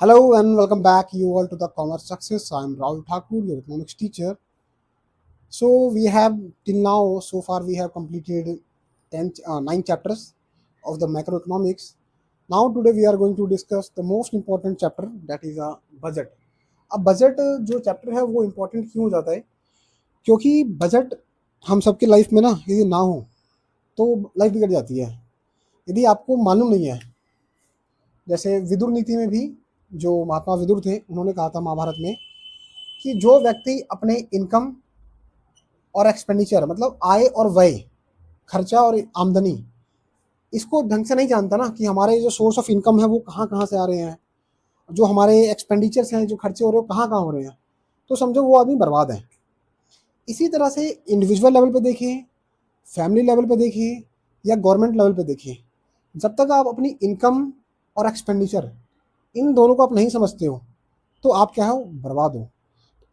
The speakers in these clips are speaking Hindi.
Hello and welcome back you all to the Commerce Success. I'm Rahul Thakur, your economics teacher. So we have till now so far we have completed 9 chapters of the macroeconomics. Now today we are going to discuss the most important chapter, that is a budget. अब बजट जो चैप्टर है वो इम्पोर्टेंट क्यों हो जाता है? क्योंकि बजट हम सबके लाइफ में ना यदि ना हो तो लाइफ बिगड़ जाती है। यदि आपको मालूम नहीं है, जैसे विदुर नीति में भी जो महात्मा विदुर थे उन्होंने कहा था महाभारत में कि जो व्यक्ति अपने इनकम और एक्सपेंडिचर मतलब आय और व्यय, खर्चा और आमदनी, इसको ढंग से नहीं जानता ना कि हमारे जो सोर्स ऑफ इनकम है वो कहाँ कहाँ से आ रहे हैं, जो हमारे एक्सपेंडिचर्स हैं, जो खर्चे हो रहे हैं वो कहाँ कहाँ हो रहे हैं, तो समझो वो आदमी बर्बाद है। इसी तरह से इंडिविजुअल लेवल पे देखिए, फैमिली लेवल पे देखिए या गवर्नमेंट लेवल पे देखिए, जब तक आप अपनी इनकम और एक्सपेंडिचर इन दोनों को आप नहीं समझते हो तो आप क्या हो, बर्बाद हो।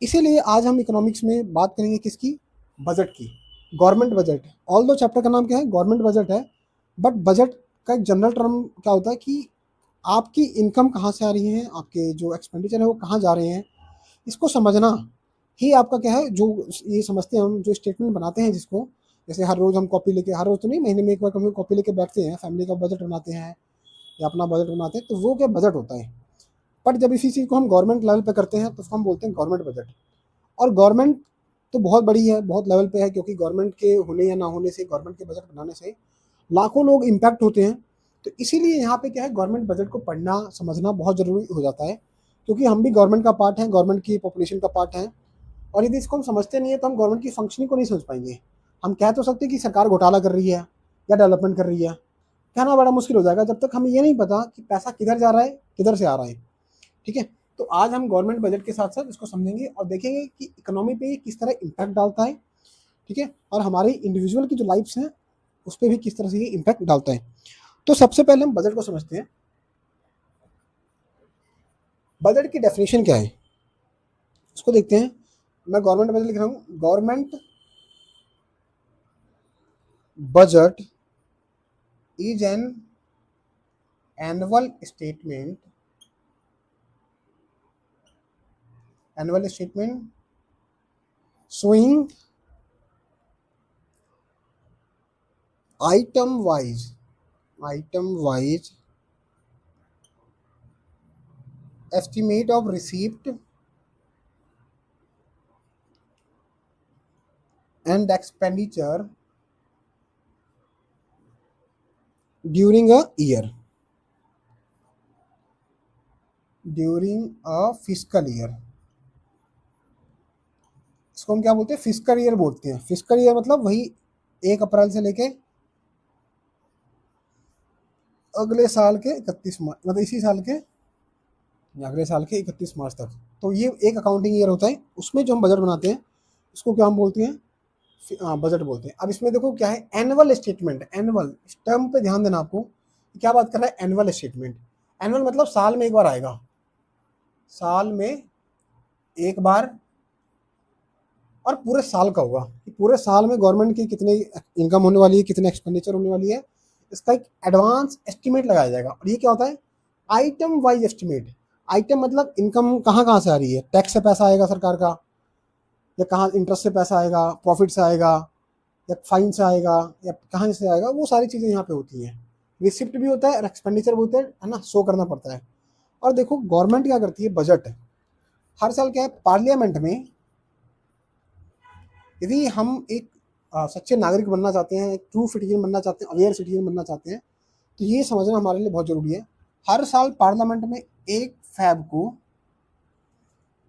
इसीलिए आज हम इकोनॉमिक्स में बात करेंगे किसकी, बजट की, गवर्नमेंट बजट। ऑल दो चैप्टर का नाम क्या है, गवर्नमेंट बजट है, बट बजट का एक जनरल टर्म क्या होता है कि आपकी इनकम कहाँ से आ रही है, आपके जो एक्सपेंडिचर है वो कहाँ जा रहे हैं, इसको समझना ही आपका क्या है। जो ये समझते हैं हम, जो स्टेटमेंट बनाते हैं जिसको, जैसे हर रोज़ हम कॉपी लेके, हर रोज़ तो नहीं, महीने में एक बार कभी कॉपी लेके बैठते हैं, फैमिली का बजट बनाते हैं या अपना बजट बनाते हैं, तो वो क्या बजट होता है। बट जब इसी चीज़ को हम गवर्नमेंट लेवल पे करते हैं तो उसको हम बोलते हैं गवर्नमेंट बजट। और गवर्नमेंट तो बहुत बड़ी है, बहुत लेवल पे है, क्योंकि गवर्नमेंट के होने या ना होने से, गवर्नमेंट के बजट बनाने से लाखों लोग इम्पैक्ट होते हैं। तो इसीलिए यहाँ पे क्या है, गवर्नमेंट बजट को पढ़ना समझना बहुत ज़रूरी हो जाता है, क्योंकि हम भी गवर्नमेंट का पार्ट हैं, गवर्नमेंट की पॉपुलेशन का पार्ट हैं। और यदि इसको हम समझते नहीं है तो हम गवर्नमेंट की फंक्शनिंग को नहीं समझ पाएंगे। हम कह तो सकते हैं कि सरकार घोटाला कर रही है या डेवलपमेंट कर रही है, कहना बड़ा मुश्किल हो जाएगा जब तक हमें ये नहीं पता कि पैसा किधर जा रहा है, किधर से आ रहा है। ठीक है, तो आज हम गवर्नमेंट बजट के साथ साथ इसको समझेंगे और देखेंगे कि इकोनॉमी पे ये किस तरह इम्पैक्ट डालता है। ठीक है, और हमारी इंडिविजुअल की जो लाइफ्स हैं उस पर भी किस तरह से ये इम्पैक्ट डालता है। तो सबसे पहले हम बजट को समझते हैं। बजट की डेफिनेशन क्या है उसको देखते हैं। मैं गवर्नमेंट बजट लिख रहा हूँ, government budget is an annual statement, annual statement showing item wise estimate of receipt and expenditure during a year, during a fiscal year। इसको हम क्या बोलते हैं, फिस्कल ईयर बोलते हैं। फिस्कल ईयर मतलब वही 1 अप्रैल से लेके अगले साल के 31 मार्च, मतलब इसी साल के या अगले साल के 31 मार्च तक। तो ये एक अकाउंटिंग ईयर होता है, उसमें जो हम बजट बनाते हैं उसको क्या हम बोलते हैं, बजट बोलते हैं। अब इसमें देखो क्या है, एनुअल स्टेटमेंट। एनुअल इस टर्म पे ध्यान देना आपको, क्या बात कर रहा है, एनुअल स्टेटमेंट। एनुअल मतलब साल में एक बार आएगा, साल में एक बार, और पूरे साल का होगा कि पूरे साल में गवर्नमेंट की कितनी इनकम होने वाली है, कितने एक्सपेंडिचर होने वाली है, इसका एक एडवांस एस्टिमेट लगाया जाएगा। और ये क्या होता है, आइटम वाइज एस्टिमेट। आइटम मतलब इनकम कहाँ कहाँ से आ रही है, टैक्स से पैसा आएगा सरकार का, या कहाँ इंटरेस्ट से पैसा आएगा, प्रॉफिट से आएगा, या फाइन से आएगा, या कहाँ से आएगा, वो सारी चीज़ें यहाँ पे होती हैं। रिसिप्ट भी होता है और एक्सपेंडिचर भी होता है ना, शो करना पड़ता है। और देखो गवर्नमेंट क्या करती है, बजट हर साल क्या है, पार्लियामेंट में यदि हम एक सच्चे नागरिक बनना चाहते हैं, एक ट्रू सिटीजन बनना चाहते हैं, अवेयर सिटीजन बनना चाहते हैं, तो ये समझना हमारे लिए बहुत ज़रूरी है। हर साल पार्लियामेंट में 1 फैब को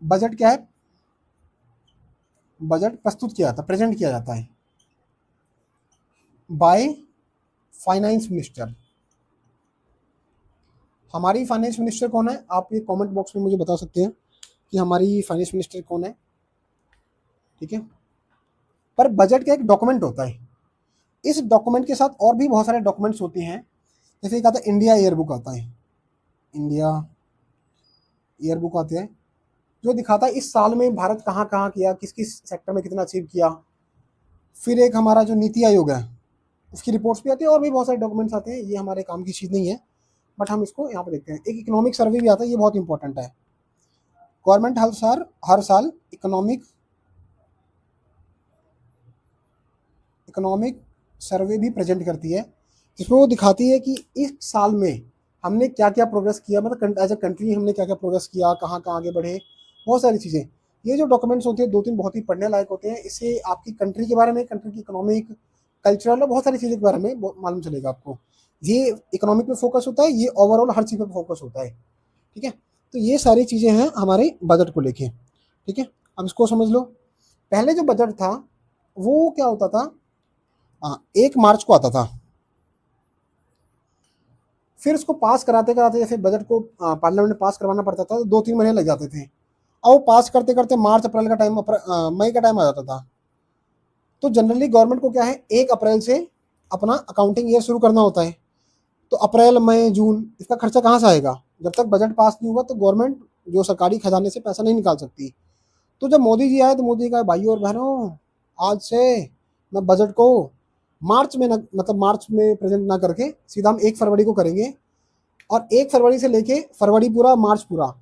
बजट क्या है, बजट प्रस्तुत किया जाता है, प्रेजेंट किया जाता है बाय फाइनेंस मिनिस्टर। हमारी फाइनेंस मिनिस्टर कौन है, आप ये कमेंट बॉक्स में मुझे बता सकते हैं कि हमारी फाइनेंस मिनिस्टर कौन है। ठीक है, पर बजट का एक डॉक्यूमेंट होता है, इस डॉक्यूमेंट के साथ और भी बहुत सारे डॉक्यूमेंट्स होते हैं। जैसे एक आता है इंडिया ईयर बुक आता है, इंडिया ईयर बुक आते हैं जो दिखाता है इस साल में भारत कहाँ कहाँ किया, किस किस सेक्टर में कितना अचीव किया। फिर एक हमारा जो नीति आयोग है उसकी रिपोर्ट्स भी आती है, और भी बहुत सारे डॉक्यूमेंट्स आते हैं। ये हमारे काम की चीज़ नहीं है, बट हम इसको यहाँ पे देखते हैं। एक इकोनॉमिक सर्वे भी आता है, ये बहुत इंपॉर्टेंट है। गवर्नमेंट हर साल इकोनॉमिक सर्वे भी प्रेजेंट करती है, जिसमें वो दिखाती है कि इस साल में हमने क्या क्या प्रोग्रेस किया, मतलब एज अ कंट्री हमने क्या क्या प्रोग्रेस किया, कहाँ कहाँ आगे बढ़े, बहुत सारी चीज़ें। ये जो डॉक्यूमेंट्स होते हैं 2-3 बहुत ही पढ़ने लायक होते हैं। इससे आपकी कंट्री के बारे में, कंट्री की इकोनॉमिक, कल्चरल और बहुत सारी चीज़ों के बारे में मालूम चलेगा आपको। ये इकोनॉमिक पे फोकस होता है, ये ओवरऑल हर चीज़ पे फोकस होता है। ठीक है, तो ये सारी चीज़ें हैं हमारे बजट को लेके। ठीक है, अब इसको समझ लो। पहले जो बजट था वो क्या होता था, 1 मार्च को आता था। फिर उसको पास कराते कराते, जैसे बजट को पार्लियामेंट में पास करवाना पड़ता था तो 2-3 महीने लग जाते थे। और वो पास करते करते मार्च अप्रैल का टाइम, मई का टाइम आ जाता था। तो जनरली गवर्नमेंट को क्या है, 1 अप्रैल से अपना अकाउंटिंग ईयर शुरू करना होता है। तो अप्रैल मई जून इसका खर्चा कहाँ से आएगा? जब तक बजट पास नहीं हुआ तो गवर्नमेंट जो सरकारी खजाने से पैसा नहीं निकाल सकती। तो जब मोदी जी आए तो मोदी जी कहा, भाइयों और बहनों, आज से मैं बजट को मार्च में न, मतलब मार्च में प्रेजेंट ना करके सीधा हम 1 फरवरी को करेंगे। और 1 फरवरी से लेके फरवरी पूरा, मार्च पूरा,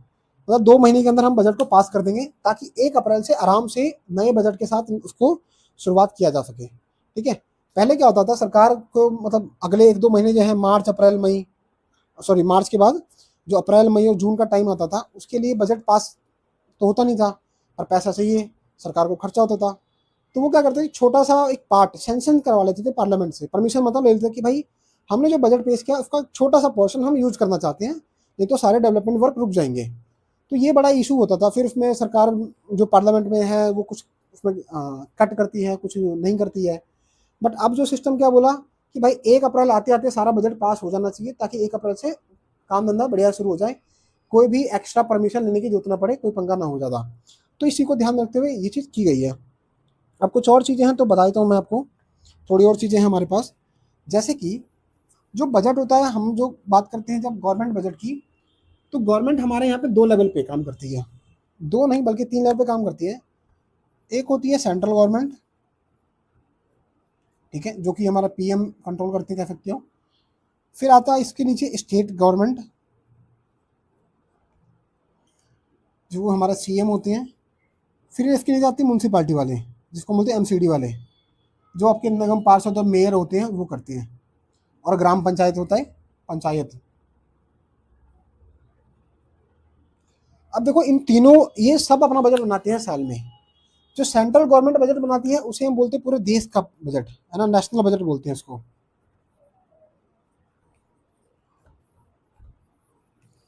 मतलब 2 महीने के अंदर हम बजट को पास कर देंगे, ताकि 1 अप्रैल से आराम से नए बजट के साथ उसको शुरुआत किया जा सके। ठीक है, पहले क्या होता था, सरकार को मतलब अगले 1-2 महीने जो है, मार्च अप्रैल मई, सॉरी मार्च के बाद जो अप्रैल मई और जून का टाइम आता था, उसके लिए बजट पास तो होता नहीं था, और पैसा चाहिए, सरकार को खर्चा होता था। तो वो क्या करते थे, छोटा सा एक पार्ट सेंक्शन करवा लेते थे पार्लियामेंट से, परमिशन मतलब ले लेते थे कि भाई हमने जो बजट पेश किया उसका छोटा सा पोर्शन हम यूज करना चाहते हैं, नहीं तो सारे डेवलपमेंट वर्क रुक जाएंगे। तो ये बड़ा इशू होता था। फिर उसमें सरकार जो पार्लियामेंट में है वो कुछ उसमें कट करती है, कुछ नहीं करती है। बट अब जो सिस्टम क्या बोला कि भाई 1 अप्रैल आते आते सारा बजट पास हो जाना चाहिए, ताकि 1 अप्रैल से काम धंधा बढ़िया शुरू हो जाए, कोई भी एक्स्ट्रा परमिशन लेने की जरूरत ना पड़े, कोई पंगा ना हो ज़्यादा। तो इसी को ध्यान रखते हुए ये चीज़ की गई है। अब कुछ और चीज़ें हैं तो बता देता हूँ मैं आपको, थोड़ी और चीज़ें हैं हमारे पास। जैसे कि जो बजट होता है, हम जो बात करते हैं जब गवर्नमेंट बजट की, तो गवर्नमेंट हमारे यहाँ पे 2 लेवल पे काम करती है। 2 नहीं बल्कि 3 लेवल पे काम करती है। एक होती है सेंट्रल गवर्नमेंट, ठीक है, जो कि हमारा पीएम कंट्रोल करती है, कह सकते हो। फिर आता है इसके नीचे स्टेट गवर्नमेंट, जो हमारा सीएम होते हैं। फिर इसके नीचे आती है म्यूनसिपालिटी वाले, जिसको बोलते हैं एमसीडी वाले, जो आपके निगम पार्षद और मेयर होते हैं वो करते हैं। और ग्राम पंचायत होता है, पंचायत। अब देखो इन तीनों, ये सब अपना बजट बनाते हैं साल में। जो सेंट्रल गवर्नमेंट बजट बनाती है उसे हम बोलते हैं पूरे देश का बजट, है ना, नेशनल बजट बोलते हैं इसको।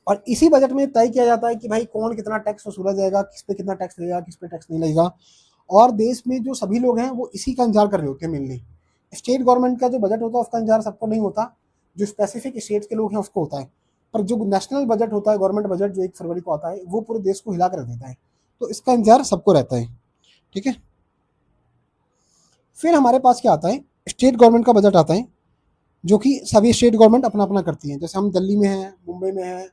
और इसी बजट में तय किया जाता है कि भाई कौन कितना टैक्स वसूला जाएगा, किस पे कितना टैक्स लगेगा, किस पे टैक्स नहीं लगेगा। और देश में जो सभी लोग हैं वो इसी का इंतजार कर रहे होते हैं मेनली। स्टेट गवर्नमेंट का जो बजट होता है उसका इंतजार सबको नहीं होता, जो स्पेसिफिक स्टेट के लोग हैं उसको होता है। पर जो नेशनल बजट होता है, गवर्नमेंट बजट जो 1 फरवरी को आता है, वो पूरे देश को हिला कर रख देता है। तो इसका इंतजार सबको रहता है। ठीक है, फिर हमारे पास क्या आता है, स्टेट गवर्नमेंट का बजट आता है, जो कि सभी स्टेट गवर्नमेंट अपना अपना करती हैं। जैसे हम दिल्ली में हैं, मुंबई में हैं,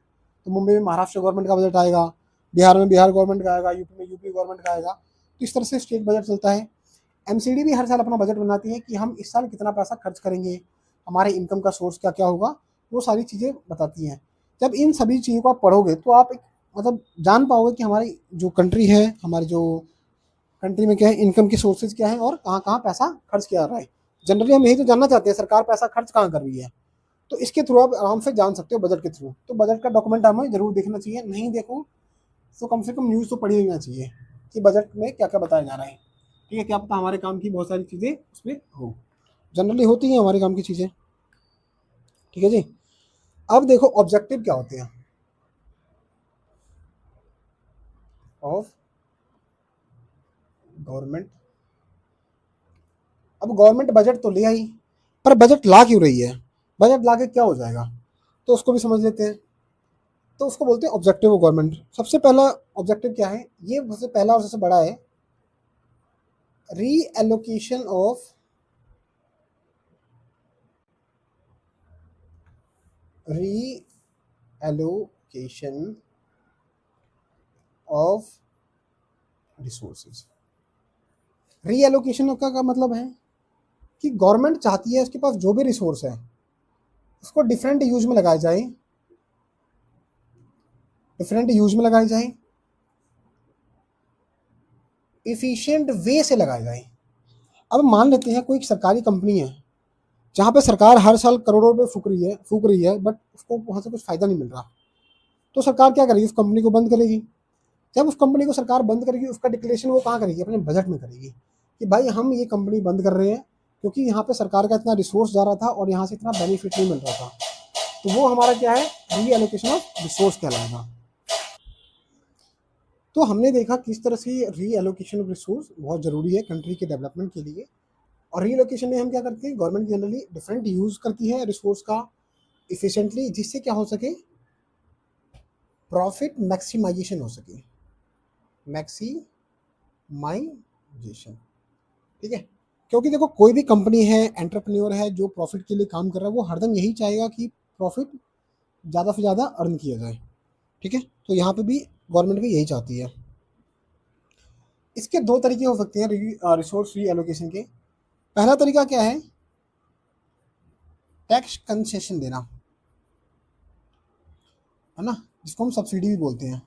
तो मुंबई में महाराष्ट्र गवर्नमेंट का बजट आएगा, बिहार में बिहार गवर्नमेंट का आएगा, यूपी में यूपी गवर्नमेंट का आएगा। तो इस तरह से स्टेट बजट चलता है। एमसीडी भी हर साल अपना बजट बनाती है कि हम इस साल कितना पैसा खर्च करेंगे, हमारे इनकम का सोर्स क्या क्या होगा, वो सारी चीज़ें बताती हैं। जब इन सभी चीज़ों को आप पढ़ोगे तो आप एक मतलब जान पाओगे कि हमारी जो कंट्री है, हमारी जो कंट्री में क्या है, इनकम के सोर्सेज क्या है और कहाँ कहाँ पैसा खर्च किया जा रहा है। जनरली हम यही तो जानना चाहते हैं, सरकार पैसा खर्च कहाँ कर रही है। तो इसके थ्रू आप आराम से जान सकते हो, बजट के थ्रू। तो बजट का डॉक्यूमेंट हमें जरूर देखना चाहिए, नहीं देखो तो कम से कम न्यूज़ तो पढ़ी लेना चाहिए कि बजट में क्या क्या बताया जा रहा है। ठीक है, क्या पता हमारे काम की बहुत सारी चीज़ें उसमें हो, जनरली होती हैं हमारे काम की चीज़ें। ठीक है जी, अब देखो ऑब्जेक्टिव क्या होते हैं ऑफ गवर्नमेंट। अब गवर्नमेंट बजट तो ले आई, पर बजट ला क्यों रही है, बजट ला के क्या हो जाएगा, तो उसको भी समझ लेते हैं। तो उसको बोलते हैं ऑब्जेक्टिव ऑफ गवर्नमेंट। सबसे पहला ऑब्जेक्टिव क्या है, ये सबसे पहला और सबसे बड़ा है, री एलोकेशन ऑफ री एलोकेशन ऑफ रिसोर्सेज। री एलोकेशन का मतलब है कि गवर्नमेंट चाहती है उसके पास जो भी रिसोर्स है उसको डिफरेंट यूज में लगाया जाए, डिफरेंट यूज में लगाए जाए, इफिशिएंट वे से लगाए जाए। अब मान लेते हैं कोई सरकारी कंपनी है जहाँ पे सरकार हर साल करोड़ों रुपए फूक रही है बट उसको वहाँ से कुछ फायदा नहीं मिल रहा, तो सरकार क्या करेगी? उस कंपनी को बंद करेगी। जब उस कंपनी को सरकार बंद करेगी, उसका डिक्लेरेशन वो कहाँ करेगी? अपने बजट में करेगी कि भाई हम ये कंपनी बंद कर रहे हैं क्योंकि यहाँ पे सरकार का इतना रिसोर्स जा रहा था और यहाँ से इतना बेनिफिट नहीं मिल रहा था। तो वो हमारा क्या है? री एलोकेशन ऑफ रिसोर्स कहलाएगा। तो हमने देखा किस तरह से री एलोकेशन ऑफ रिसोर्स बहुत ज़रूरी है कंट्री के डेवलपमेंट के लिए। और री एलोकेशन में हम क्या करते हैं? गवर्नमेंट जनरली डिफरेंट यूज़ करती है रिसोर्स का इफिशिएंटली, जिससे क्या हो सके? प्रॉफिट मैक्सिमाइजेशन हो सके, मैक्सिमाइजेशन। ठीक है, क्योंकि देखो कोई भी कंपनी है, एंटरप्रेन्योर है जो प्रॉफिट के लिए काम कर रहा है, वो हरदम यही चाहेगा कि प्रॉफिट ज़्यादा से ज़्यादा अर्न किया जाए। ठीक है, तो यहाँ पे भी गवर्नमेंट भी यही चाहती है। इसके दो तरीके हो सकते हैं रिसोर्स री एलोकेशन के। पहला तरीका क्या है? टैक्स कंसेशन देना, है ना, जिसको हम सब्सिडी भी बोलते हैं।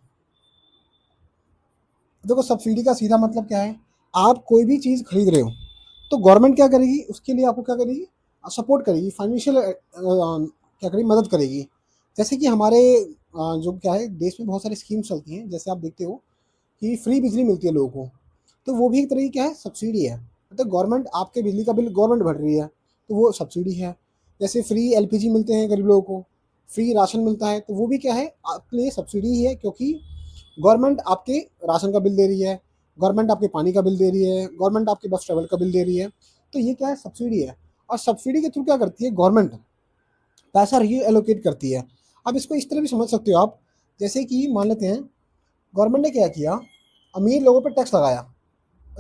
देखो सब्सिडी का सीधा मतलब क्या है? आप कोई भी चीज़ खरीद रहे हो तो गवर्नमेंट क्या करेगी? उसके लिए आपको क्या करेगी? सपोर्ट करेगी, फाइनेंशियल क्या करेगी? मदद करेगी। जैसे कि हमारे जो क्या है देश में बहुत सारी स्कीम्स चलती हैं, जैसे आप देखते हो कि फ्री बिजली मिलती है लोगों को, तो वो भी एक तरह की क्या है? सब्सिडी है। मतलब गवर्नमेंट आपके बिजली का बिल गवर्नमेंट भर रही है, तो वो सब्सिडी है। जैसे फ्री एलपीजी मिलते हैं गरीब लोगों को, फ्री राशन मिलता है, तो वो भी क्या है? आपके लिए सब्सिडी ही है, क्योंकि गवर्नमेंट आपके राशन का बिल दे रही है, गवर्नमेंट आपके पानी का बिल दे रही है, गवर्नमेंट आपके बस ट्रैवल का बिल दे रही है। तो ये क्या है? सब्सिडी है। और सब्सिडी के थ्रू क्या करती है गवर्नमेंट? पैसा री एलोकेट करती है। अब इसको इस तरह भी समझ सकते हो आप, जैसे कि मान लेते हैं गवर्नमेंट ने क्या किया? अमीर लोगों पे टैक्स लगाया,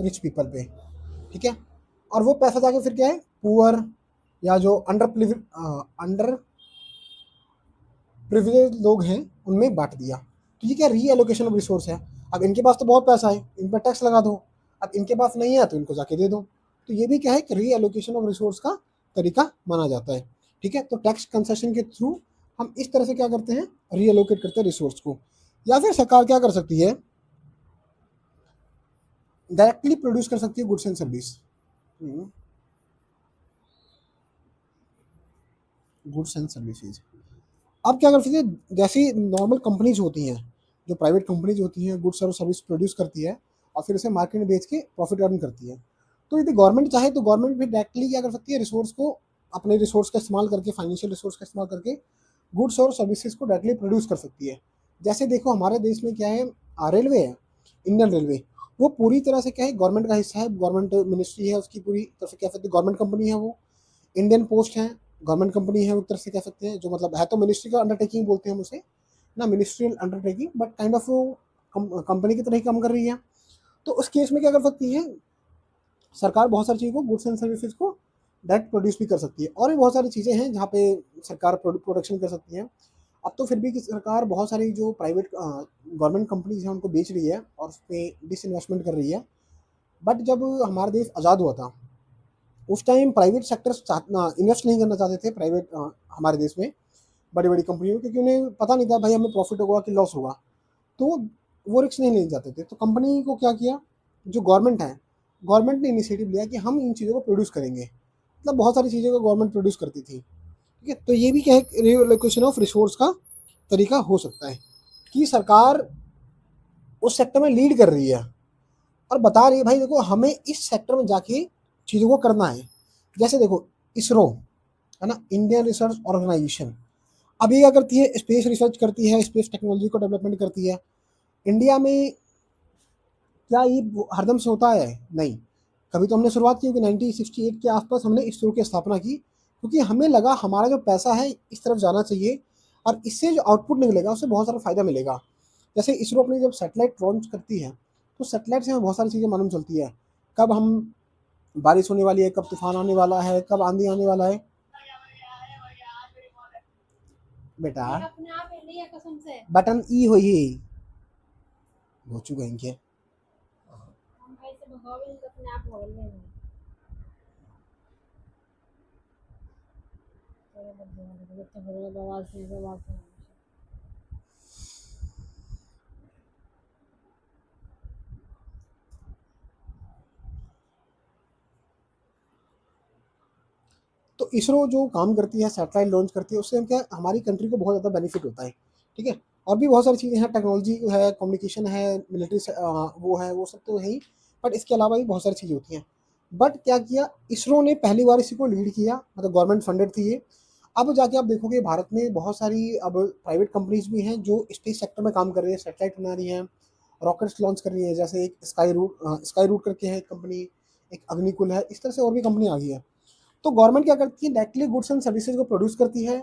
रिच पीपल पे। ठीक है, और वो पैसा जाके फिर क्या है? पुअर या जो अंडर प्रिविलेज लोग हैं उनमें बांट दिया। तो ये क्या? री एलोकेशन ऑफ रिसोर्स है। अब इनके पास तो बहुत पैसा है, इन पर टैक्स लगा दो। अब इनके पास नहीं है तो इनको जाके दे दो। तो ये भी क्या है? री एलोकेशन ऑफ रिसोर्स का तरीका माना जाता है। ठीक है, तो टैक्स कंसेशन के थ्रू हम इस तरह से क्या करते हैं? री एलोकेट करते हैं रिसोर्स को। या फिर सरकार क्या कर सकती है? डायरेक्टली प्रोड्यूस कर सकती है goods and service. Goods and services. अब क्या कर सकते हैं? जैसी नॉर्मल कंपनीज होती हैं, जो प्राइवेट कंपनीज होती हैं, गुड्स और सर्विस प्रोड्यूस करती है और फिर उसे मार्केट में बेच के प्रॉफिट अर्न करती है। तो यदि गवर्नमेंट चाहे तो गवर्नमेंट भी डायरेक्टली क्या कर सकती है? रिसोर्स को, अपने रिसोर्स का इस्तेमाल करके, फाइनेंशियल रिसोर्स का इस्तेमाल करके गुड्स और सर्विसेज को डायरेक्टली प्रोड्यूस कर सकती है। जैसे देखो हमारे देश में क्या है? रेलवे है, इंडियन रेलवे। वो पूरी तरह से क्या है? गवर्नमेंट का हिस्सा है, गवर्नमेंट मिनिस्ट्री है उसकी, पूरी तरह से कह सकते हैं गवर्नमेंट कंपनी है वो। इंडियन पोस्ट है, गवर्नमेंट कंपनी है, एक तरह से कह सकते हैं, जो मतलब है तो मिनिस्ट्री का अंडरटेकिंग बोलते हैं हम उसे ना, ministerial undertaking, but kind of company की तरह ही काम कर रही है। तो उस केस में क्या कर सकती है सरकार? बहुत सारी चीज़ों को, गुड्स एंड सर्विसेज को डायरेक्ट प्रोड्यूस भी कर सकती है। और भी बहुत सारी चीज़ें हैं जहाँ पे सरकार प्रोडक्शन कर सकती है। अब तो फिर भी कि सरकार बहुत सारी जो प्राइवेट गवर्नमेंट कंपनीज हैं उनको बेच रही है और उस पर डिसइन्वेस्टमेंट कर रही है। बट जब हमारा देश आज़ाद हुआ था, उस टाइम प्राइवेट सेक्टर्स इन्वेस्ट नहीं करना चाहते थे प्राइवेट हमारे देश में बड़ी बड़ी कंपनियों में, क्योंकि उन्हें पता नहीं था भाई हमें प्रॉफिट होगा कि लॉस होगा। तो वो रिस्क नहीं लेना चाहते थे। तो कंपनी को क्या किया? जो गवर्नमेंट है, गवर्नमेंट ने इनिशिएटिव लिया कि हम इन चीज़ों को प्रोड्यूस करेंगे। मतलब बहुत सारी चीज़ों को गवर्नमेंट प्रोड्यूस करती थी। ठीक है, तो ये भी क्या है? रिलोकेशन ऑफ रिसोर्स का तरीका हो सकता है कि सरकार उस सेक्टर में लीड कर रही है और बता रही है भाई देखो हमें इस सेक्टर में जाके चीज़ों को करना है। जैसे देखो इसरो, है ना, इंडियन रिसर्च ऑर्गेनाइजेशन, अब ये क्या करती है? स्पेस रिसर्च करती है, स्पेस टेक्नोलॉजी को डेवलपमेंट करती है। इंडिया में क्या ये हरदम से होता है? नहीं। कभी तो हमने शुरुआत की कि 1968 के आसपास हमने इसरो की स्थापना की, क्योंकि हमें लगा हमारा जो पैसा है इस तरफ जाना चाहिए और इससे जो आउटपुट निकलेगा उससे बहुत सारा फायदा मिलेगा। जैसे इसरो अपनी जब सैटेलाइट लॉन्च करती है तो सैटेलाइट से हमें बहुत सारी चीज़ें मालूम चलती है, कब हम बारिश होने वाली है, कब तूफान आने वाला है, कब आंधी आने वाला है। बेटा बटन ई हो ही हो चुका है तो इसरो जो काम करती है, सैटेलाइट लॉन्च करती है, उससे हम क्या हमारी कंट्री को बहुत ज़्यादा बेनिफिट होता है, ठीक है। और भी बहुत सारी चीज़ें हैं, टेक्नोलॉजी है, कम्युनिकेशन है, मिलिट्री से वो है, वो सब तो है ही, बट इसके अलावा भी बहुत सारी चीज़ें होती हैं। बट क्या किया, इसरो ने पहली बार इसी को लीड किया, मतलब गवर्नमेंट फंडेड थी ये। अब जाके आप देखोगे भारत में बहुत सारी अब प्राइवेट कंपनीज भी हैं जो स्पेस सेक्टर में काम कर रही है, सैटेलाइट बना रही हैं, रॉकेट्स लॉन्च कर रही है, जैसे एक स्काई रूट करके है एक कंपनी, एक अग्निकुल है, इस तरह से और भी कंपनी आ गई है। तो गवर्नमेंट क्या करती है, डायरेक्टली गुड्स एंड सर्विसेज को प्रोड्यूस करती है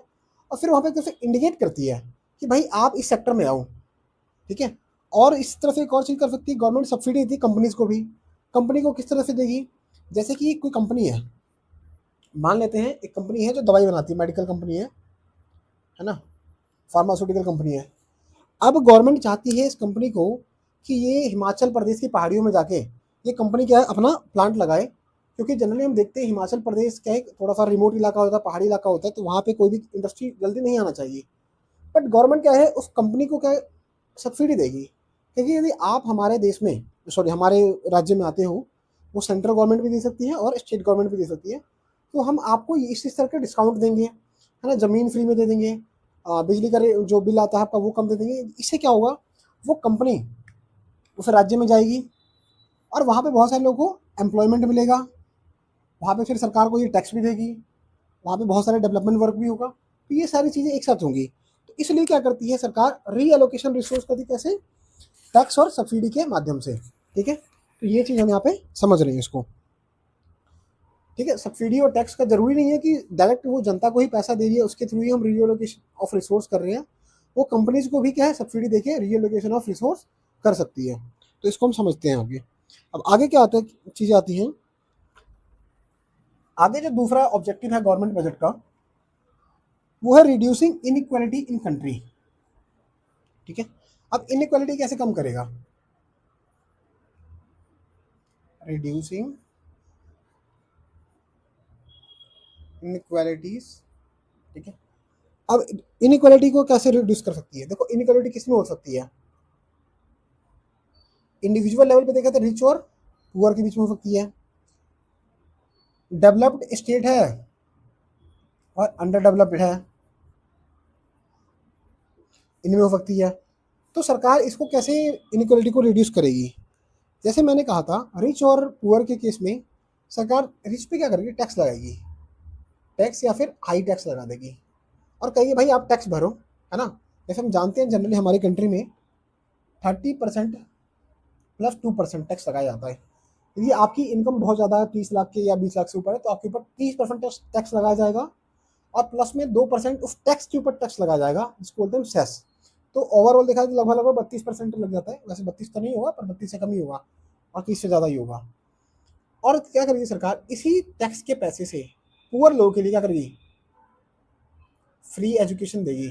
और फिर वहाँ पे कैसे इंडिकेट करती है कि भाई आप इस सेक्टर में आओ, ठीक है। और इस तरह से एक और चीज़ कर सकती है गवर्नमेंट, सब्सिडी देती है कंपनीज को भी। कंपनी को किस तरह से देगी, जैसे कि कोई कंपनी है, मान लेते हैं एक कंपनी है जो दवाई बनाती है, मेडिकल कंपनी है ना, फार्मास्यूटिकल कंपनी है। अब गवर्नमेंट चाहती है इस कंपनी को कि ये हिमाचल प्रदेश की पहाड़ियों में जाके ये कंपनी क्या है अपना प्लांट लगाए, क्योंकि जनरली हम देखते हैं हिमाचल प्रदेश क्या है, थोड़ा सा रिमोट इलाका होता है, पहाड़ी इलाका होता है, तो वहाँ पे कोई भी इंडस्ट्री जल्दी नहीं आना चाहिए। बट गवर्नमेंट क्या है उस कंपनी को क्या है सब्सिडी देगी, क्योंकि यदि आप हमारे देश में, सॉरी हमारे राज्य में आते हो, वो सेंट्रल गवर्नमेंट भी दे सकती है और स्टेट गवर्नमेंट भी दे सकती है, तो हम आपको इस तरह का डिस्काउंट देंगे, है ना, ज़मीन फ्री में दे देंगे, बिजली का जो बिल आता है आपका वो कम दे देंगे। इससे क्या होगा, वो कंपनी उस राज्य में जाएगी और वहाँ पे बहुत सारे लोगों को एम्प्लॉयमेंट मिलेगा, वहाँ पे फिर सरकार को ये टैक्स भी देगी, वहाँ पे बहुत सारे डेवलपमेंट वर्क भी होगा, तो ये सारी चीज़ें एक साथ होंगी। तो इसलिए क्या करती है सरकार, रीएलोकेशन रिसोर्स करती कैसे, टैक्स और सब्सिडी के माध्यम से, ठीक है। तो ये चीज़ हम यहाँ पे समझ रहे हैं इसको, ठीक है। सब्सिडी और टैक्स का जरूरी नहीं है कि डायरेक्ट वो जनता को ही पैसा दे रही है, उसके थ्रू ही हम रीएलोकेशन ऑफ रिसोर्स कर रहे हैं, वो कंपनीज को भी क्या है सब्सिडी देके रीएलोकेशन ऑफ रिसोर्स कर सकती है। तो इसको हम समझते हैं आगे। अब आगे क्या आता है, चीज़ें आती हैं आगे। जो दूसरा ऑब्जेक्टिव है गवर्नमेंट बजट का, वो है रिड्यूसिंग इनइक्वालिटी इन कंट्री, ठीक है। अब इनइक्वालिटी कैसे कम करेगा, रिड्यूसिंग इनइक्वालिटीज, ठीक है। अब इनइक्वालिटी को कैसे रिड्यूस कर सकती है, देखो इनइक्वालिटी किस में हो सकती है, इंडिविजुअल लेवल पे देखा तो रिच और पुअर के बीच में हो सकती है, डेवलप्ड स्टेट है और अंडर डेवलप्ड है, इनमें हो सकती है। तो सरकार इसको कैसे इनइक्वालिटी को रिड्यूस करेगी, जैसे मैंने कहा था रिच और पुअर के केस में सरकार रिच पे क्या करेगी, टैक्स लगाएगी, टैक्स या फिर हाई टैक्स लगा देगी और कहेगी भाई आप टैक्स भरो, है ना। जैसे हम जानते हैं जनरली हमारी कंट्री में 30% प्लस 2% टैक्स लगाया जाता है। यदि आपकी इनकम बहुत ज़्यादा है, 30 लाख के या 20 लाख से ऊपर है, तो आपके ऊपर 30% टैक्स लगाया जाएगा और प्लस में 2% उस टैक्स के ऊपर टैक्स लगाया जाएगा, जिसको बोलते हैं सेस। तो ओवरऑल देखा जाए लगभग लगभग 32% लग जाता है, वैसे 32 तो नहीं होगा पर 32 से कम ही होगा और 30 से ज़्यादा ही होगा। और क्या करेगी सरकार, इसी टैक्स के पैसे से पुअर लोगों के लिए क्या करेगी, फ्री एजुकेशन देगी।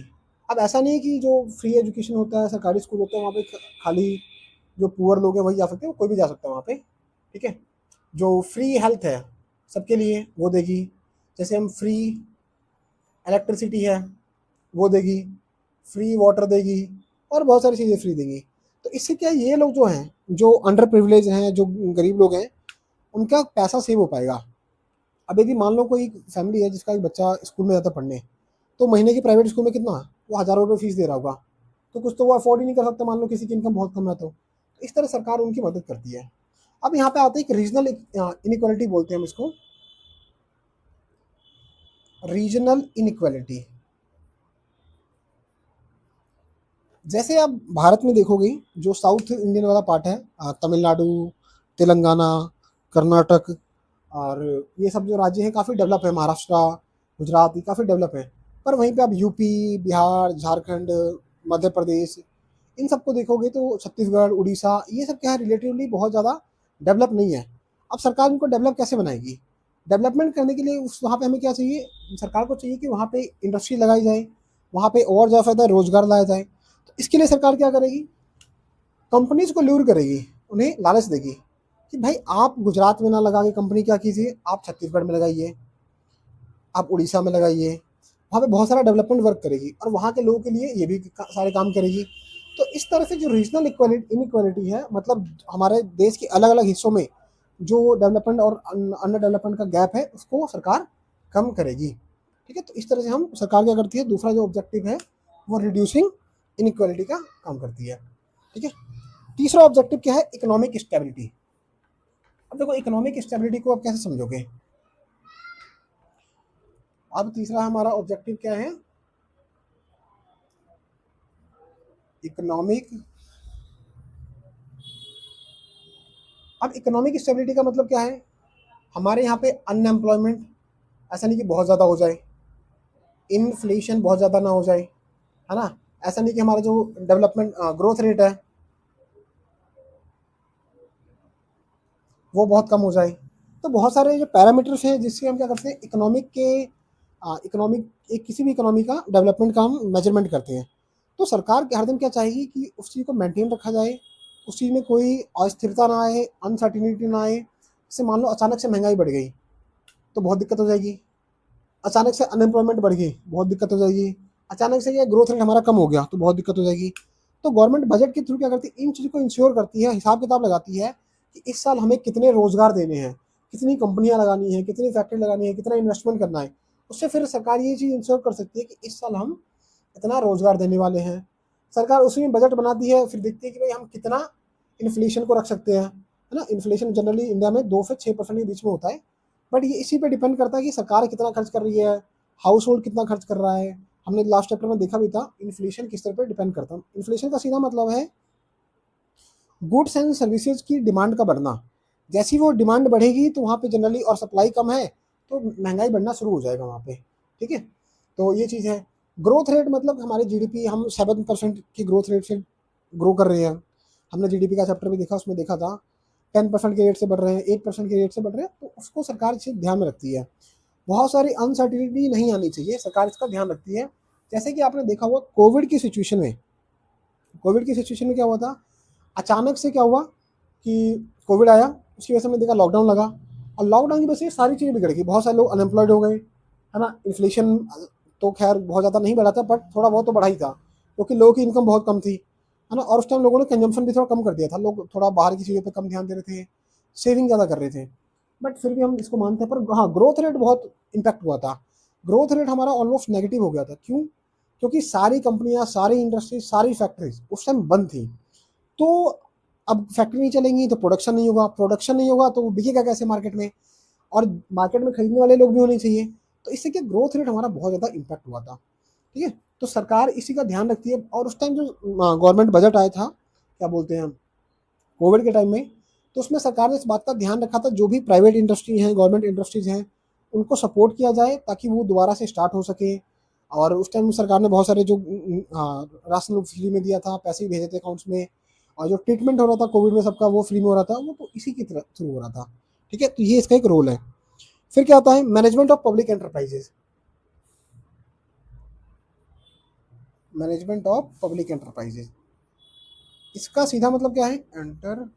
अब ऐसा नहीं है कि जो फ्री एजुकेशन होता है, सरकारी स्कूल होते हैं वहाँ पे खाली जो पुअर लोग हैं वही जा सकते हैं, कोई भी जा सकता है वहाँ पे, ठीक है। जो फ्री हेल्थ है सबके लिए वो देगी, जैसे हम फ्री इलेक्ट्रिसिटी है वो देगी, फ्री वाटर देगी और बहुत सारी चीज़ें फ्री देंगी। तो इससे क्या ये लोग जो हैं, जो अंडर प्रिविलेज हैं, जो गरीब लोग हैं, उनका पैसा सेव हो पाएगा। अब यदि मान लो कोई फैमिली है जिसका एक बच्चा स्कूल में जाता है पढ़ने, तो महीने की प्राइवेट स्कूल में कितना, वो हज़ारों रुपये फीस दे रहा होगा, तो कुछ तो वो अफोर्ड ही नहीं कर सकता, मान लो किसी की इनकम बहुत कम है। तो इस तरह सरकार उनकी मदद करती है। अब यहाँ पे आते हैं कि रीजनल इनइक्वालिटी बोलते हैं हम इसको, रीजनल इनइक्वालिटी। जैसे आप भारत में देखोगे जो साउथ इंडियन वाला पार्ट है, तमिलनाडु, तेलंगाना, कर्नाटक और ये सब जो राज्य हैं काफ़ी डेवलप है, महाराष्ट्र, गुजरात, ये काफ़ी डेवलप है। पर वहीं पे आप यूपी, बिहार, झारखंड, मध्य प्रदेश, इन सबको देखोगे तो छत्तीसगढ़, उड़ीसा, ये सब क्या है रिलेटिवली बहुत ज़्यादा डेवलप नहीं है। अब सरकार इनको डेवलप कैसे बनाएगी, डेवलपमेंट करने के लिए उस वहाँ पे हमें क्या चाहिए, सरकार को चाहिए कि वहाँ पे इंडस्ट्री लगाई जाए, वहाँ पे और ज़्यादा रोजगार लाया जाए। तो इसके लिए सरकार क्या करेगी, कंपनीज को लूर करेगी, उन्हें लालच देगी कि भाई आप गुजरात में ना लगा के कंपनी क्या कीजिए, आप छत्तीसगढ़ में लगाइए, आप उड़ीसा में लगाइए, वहाँ पे बहुत सारा डेवलपमेंट वर्क करेगी और वहाँ के लोगों के लिए ये भी सारे काम करेगी। तो इस तरह से जो रीजनल इनइक्वालिटी है, मतलब हमारे देश के अलग अलग हिस्सों में जो डेवलपमेंट और अंडर डेवलपमेंट का गैप है, उसको सरकार कम करेगी। ठीक है, तो इस तरह से हम सरकार क्या करती है, दूसरा जो ऑब्जेक्टिव है वो रिड्यूसिंग इनइक्वालिटी का काम करती है। ठीक है, तीसरा ऑब्जेक्टिव क्या है, इकोनॉमिक स्टेबिलिटी। अब देखो इकोनॉमिक स्टेबिलिटी को आप कैसे समझोगे। अब तीसरा हमारा ऑब्जेक्टिव क्या है, इकोनॉमिक। अब इकोनॉमिक स्टेबिलिटी का मतलब क्या है, हमारे यहाँ पे अनएम्प्लॉयमेंट ऐसा नहीं कि बहुत ज़्यादा हो जाए, इन्फ्लेशन बहुत ज़्यादा ना हो जाए, है ना, ऐसा नहीं कि हमारा जो डेवलपमेंट ग्रोथ रेट है वो बहुत कम हो जाए। तो बहुत सारे जो पैरामीटर्स हैं जिससे हम क्या करते हैं, इकोनॉमिक एक किसी भी इकोनॉमी का डेवलपमेंट का हम मेजरमेंट करते हैं। तो सरकार हर दिन क्या चाहेगी कि उस चीज़ को मेंटेन रखा जाए, उस चीज़ में कोई अस्थिरता ना आए, अनसर्टिनिटी ना आए। जैसे मान लो अचानक से महंगाई बढ़ गई तो बहुत दिक्कत हो जाएगी, अचानक से अनएम्प्लॉयमेंट बढ़ गई बहुत दिक्कत हो जाएगी, अचानक से ये ग्रोथ रेट हमारा कम हो गया तो बहुत दिक्कत हो जाएगी। तो गवर्नमेंट बजट के थ्रू क्या करती है, इन चीज़ों को इंश्योर करती है, हिसाब किताब लगाती है कि इस साल हमें कितने रोजगार देने हैं, कितनी कंपनियां लगानी है, कितनी फैक्ट्री लगानी है, कितना इन्वेस्टमेंट करना है। उससे फिर सरकार ये चीज़ इंश्योर कर सकती है कि इस साल हम इतना रोजगार देने वाले हैं। सरकार उसी में बजट बनाती है, फिर देखती है कि भाई हम कितना इन्फ्लेशन को रख सकते हैं, है ना। इन्फ्लेशन जनरली इंडिया में 2 से 6% के बीच में होता है, बट ये इसी पे डिपेंड करता है कि सरकार कितना खर्च कर रही है, हाउस होल्ड कितना खर्च कर रहा है। हमने लास्ट चैप्टर में देखा भी था, इन्फ्लेशन किस तरह पर डिपेंड करता है। इन्फ्लेशन का सीधा मतलब है गुड्स एंड सर्विसेज की डिमांड का बढ़ना। जैसी वो डिमांड बढ़ेगी तो वहाँ पे जनरली, और सप्लाई कम है तो महंगाई बढ़ना शुरू हो जाएगा वहाँ पे। ठीक है, तो ये चीज़ है। ग्रोथ रेट मतलब हमारी जीडीपी, हम 7% की ग्रोथ रेट से ग्रो कर रहे हैं। हमने जीडीपी का चैप्टर भी देखा, उसमें देखा था 10% के रेट से बढ़ रहे हैं, 8% के रेट से बढ़ रहे हैं, तो उसको सरकार इसे ध्यान में रखती है। बहुत सारी अनसर्टिनिटी नहीं आनी चाहिए, सरकार इसका ध्यान रखती है। जैसे कि आपने देखा हुआ कोविड की सिचुएशन में क्या हुआ था, अचानक से क्या हुआ कि कोविड आया, उसकी वजह से हमने देखा लॉकडाउन लगा, और लॉकडाउन की वजह से सारी चीज़ें बिगड़ गई, बहुत सारे लोग अनएम्प्लॉयड हो गए, है ना। इन्फ्लेशन तो खैर बहुत ज़्यादा नहीं बढ़ा था, बट थोड़ा बहुत तो बढ़ा ही था, क्योंकि लोगों की इनकम बहुत कम थी, है ना। और उस टाइम लोगों ने कंजम्पशन भी थोड़ा कम कर दिया था, लोग थोड़ा बाहर की चीज़ों पर कम ध्यान दे रहे थे, सेविंग ज़्यादा कर रहे थे। बट फिर भी हम इसको मानते हैं, पर हाँ ग्रोथ रेट बहुत इम्पैक्ट हुआ था। ग्रोथ रेट हमारा ऑलमोस्ट नेगेटिव हो गया था, क्यों, क्योंकि सारी कंपनियां, सारी इंडस्ट्रीज, सारी फैक्ट्रीज उस टाइम बंद थी। तो अब फैक्ट्री नहीं चलेंगी तो प्रोडक्शन नहीं होगा, प्रोडक्शन नहीं होगा तो वो बिकेगा कैसे मार्केट में, और मार्केट में खरीदने वाले लोग भी होने चाहिए। तो इससे क्या ग्रोथ रेट हमारा बहुत ज़्यादा इम्पैक्ट हुआ था। ठीक है, तो सरकार इसी का ध्यान रखती है। और उस टाइम जो गवर्नमेंट बजट आया था, क्या बोलते हैं, कोविड के टाइम में, तो उसमें सरकार ने इस बात का ध्यान रखा था जो भी प्राइवेट इंडस्ट्री हैं, गवर्नमेंट इंडस्ट्रीज हैं, उनको सपोर्ट किया जाए ताकि वो दोबारा से स्टार्ट हो सके। और उस टाइम सरकार ने बहुत सारे जो राशन फ्री में दिया था, पैसे भी भेजे थे अकाउंट्स में, और जो ट्रीटमेंट हो रहा था कोविड में सबका वो फ्री में हो रहा था, वो तो इसी की तरह थ्रू हो रहा था। ठीक है, तो ये इसका एक रोल है। फिर क्या आता है, management of public enterprises. Management of public enterprises, इसका सीधा मतलब क्या है, एंटर,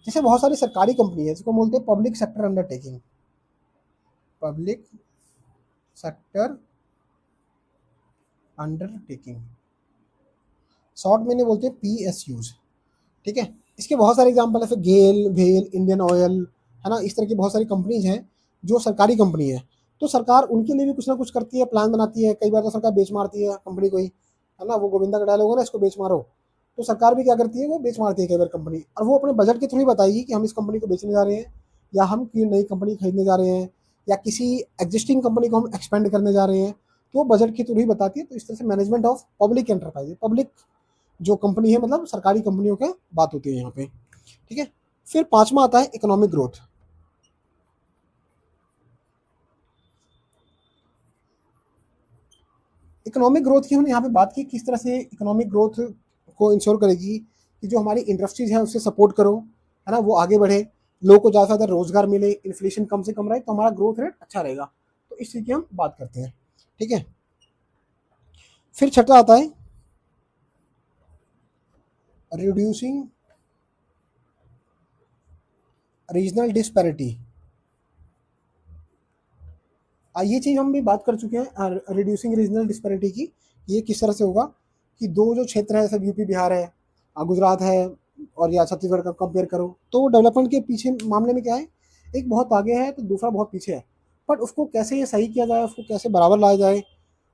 जैसे बहुत सारी सरकारी कंपनी है जिसको बोलते हैं public sector undertaking, public sector undertaking, short में बोलते हैं PSUs। ठीक है, इसके बहुत सारे एग्जांपल है, फिर गेल, भेल, इंडियन ऑयल, है ना, इस तरह की बहुत सारी कंपनीज हैं जो सरकारी कंपनी है। तो सरकार उनके लिए भी कुछ ना कुछ करती है, प्लान बनाती है। कई बार तो सरकार बेच मारती है कंपनी को ही, है ना, वो गोविंदा का डायलॉग है ना, इसको बेच मारो। तो सरकार भी क्या करती है, वो बेच मारती है कई बार कंपनी, और वो अपने बजट के थ्रू ही बताएगी कि हम इस कंपनी को बेचने जा रहे हैं, या हम की नई कंपनी खरीदने जा रहे हैं, या किसी एग्जिस्टिंग कंपनी को हम एक्सपेंड करने जा रहे हैं, तो वो बजट के थ्रू ही बताती है। तो इस तरह से management of public enterprise, public जो कंपनी है मतलब सरकारी कंपनियों के बात होती है यहाँ पे। ठीक है, फिर पांचवा आता है इकोनॉमिक ग्रोथ। इकोनॉमिक ग्रोथ की हमने यहाँ पे बात की, किस तरह से इकोनॉमिक ग्रोथ को इंश्योर करेगी कि जो हमारी इंडस्ट्रीज है उससे सपोर्ट करो, है ना, वो आगे बढ़े, लोगों को ज़्यादा से ज़्यादा रोजगार मिले, इन्फ्लेशन कम से कम रहे, तो हमारा ग्रोथ रेट अच्छा रहेगा। तो इस चीज़ की हम बात करते हैं। ठीक है, फिर छठा आता है रिड्यूसिंग रीजनल डिस्पैरिटी। ये चीज़ हम भी बात कर चुके हैं रिड्यूसिंग रीजनल डिस्पैरिटी की। ये किस तरह से होगा कि दो जो क्षेत्र है, जैसे यूपी बिहार है, गुजरात है, और या छत्तीसगढ़ का कंपेयर करो, तो डेवलपमेंट के पीछे मामले में क्या है, एक बहुत आगे है तो दूसरा बहुत पीछे है। बट उसको कैसे ये सही किया जाए, उसको कैसे बराबर लाया जाए,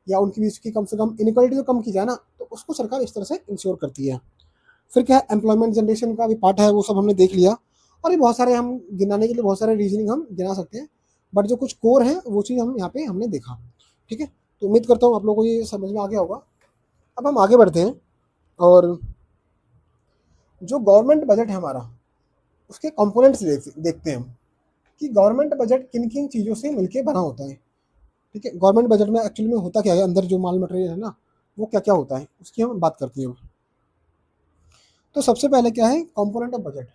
या उनकी बीच की कम से कम इनक्वालिटी तो कम की जाए ना, तो उसको सरकार इस तरह से इंश्योर करती है। फिर क्या है, एम्प्लॉयमेंट जनरेशन का भी पार्ट है, वो सब हमने देख लिया। और ये बहुत सारे हम गिनाने के लिए बहुत सारे रीजनिंग हम गिना सकते हैं, बट जो कुछ कोर है वो चीज़ हम यहाँ पे हमने देखा। ठीक है, तो उम्मीद करता हूँ आप लोगों को ये समझ में आ गया होगा। अब हम आगे बढ़ते हैं, और जो गवर्नमेंट बजट है हमारा, उसके कंपोनेंट्स देखते हैं हम, कि गवर्नमेंट बजट किन किन चीज़ों से मिलके बना होता है। ठीक है, गवर्नमेंट बजट में एक्चुअली में होता क्या है, अंदर जो माल मटेरियल है ना, वो क्या क्या होता है, उसकी हम बात करते हैं। तो सबसे पहले क्या है, कंपोनेंट ऑफ बजट।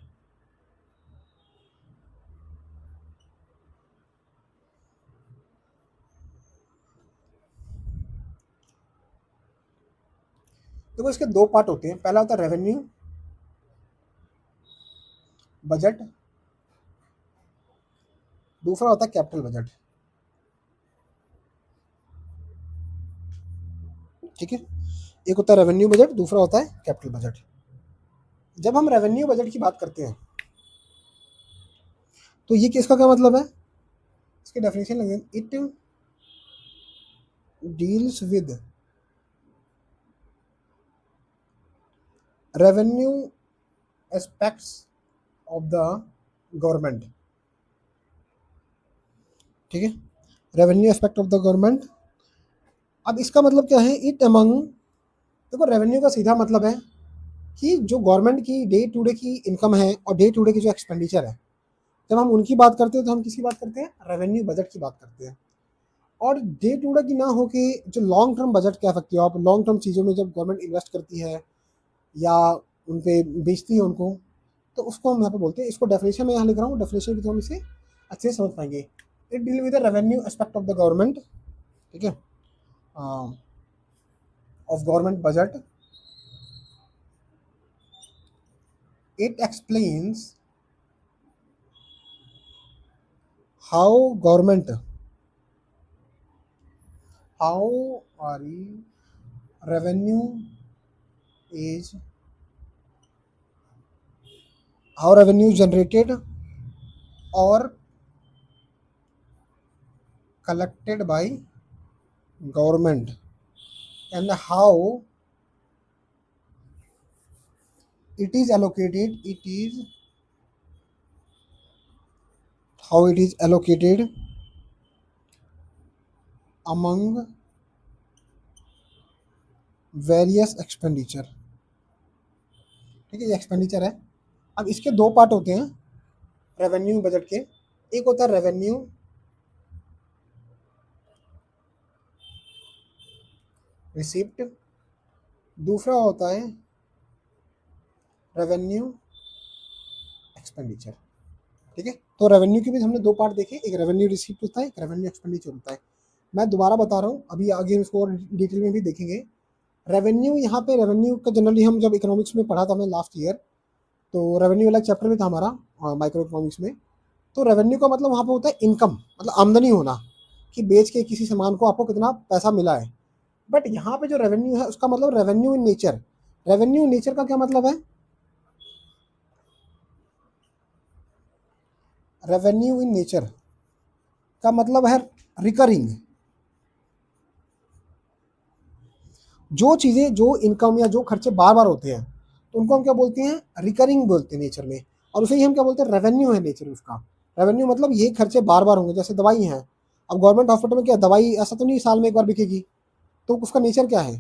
देखो इसके दो पार्ट होते हैं, पहला होता है रेवेन्यू बजट, दूसरा होता है कैपिटल बजट। ठीक है, एक होता है रेवेन्यू बजट, दूसरा होता है कैपिटल बजट। जब हम रेवेन्यू बजट की बात करते हैं, तो ये किसका क्या मतलब है, इसकी डेफिनेशन लगे, it deals with revenue aspects of the government. ठीक है, revenue aspect of the government. अब इसका मतलब क्या है, इट अमंग, देखो रेवेन्यू का सीधा मतलब है कि जो गवर्नमेंट की डे टू डे की इनकम है और डे टू डे की जो एक्सपेंडिचर है, जब हम उनकी बात करते हैं तो हम किसकी बात करते हैं, रेवेन्यू बजट की बात करते हैं। और डे टू डे की ना हो कि जो लॉन्ग टर्म बजट कह सकते हो आप, लॉन्ग टर्म चीज़ों में जब गवर्नमेंट इन्वेस्ट करती है या उन पे बेचती है उनको, तो उसको हम यहाँ पे बोलते हैं। इसको डेफिनेशन में यहाँ लिख रहा हूँ, डेफिनेशन की तो हम इसे अच्छे से समझ पाएंगे। It deal with the revenue aspect of the government. ठीक है, of government budget. It explains how government, how revenue is, how revenue generated or collected by government, and it is allocated it is how it is allocated among various expenditure. ठीक है, ये एक्सपेंडिचर है। अब इसके दो पार्ट होते हैं रेवेन्यू बजट के, एक होता है रेवेन्यू रिसिप्ट, दूसरा होता है रेवेन्यू एक्सपेंडिचर। ठीक है, तो रेवेन्यू के भी हमने दो पार्ट देखे, एक रेवेन्यू रिसिप्ट होता है, एक रेवेन्यू एक्सपेंडिचर होता है। मैं दोबारा बता रहा हूँ, अभी आगे इसको और डिटेल में भी देखेंगे। रेवेन्यू, यहाँ पे रेवेन्यू का जनरली हम जब इकोनॉमिक्स में पढ़ा था हमने लास्ट ईयर, तो रेवेन्यू वाला चैप्टर भी था हमारा माइक्रो इकोनॉमिक्स में। तो रेवेन्यू का मतलब वहाँ पे होता है इनकम, मतलब आमदनी होना, कि बेच के किसी सामान को आपको कितना पैसा मिला है। बट यहाँ पे जो रेवेन्यू है उसका मतलब revenue in nature. Revenue in nature का क्या मतलब है, रेवेन्यू इन नेचर का मतलब है रिकरिंग। जो चीज़ें, जो इनकम या जो खर्चे बार बार होते हैं, तो उनको हम क्या बोलते हैं, रिकरिंग बोलते हैं नेचर में। और उसे ही हम क्या बोलते हैं, रेवेन्यू है नेचर उसका। रेवेन्यू मतलब ये खर्चे बार बार होंगे, जैसे दवाई है। अब गवर्नमेंट हॉस्पिटल में क्या दवाई ऐसा तो नहीं साल में एक बार बिकेगी, तो उसका नेचर क्या है,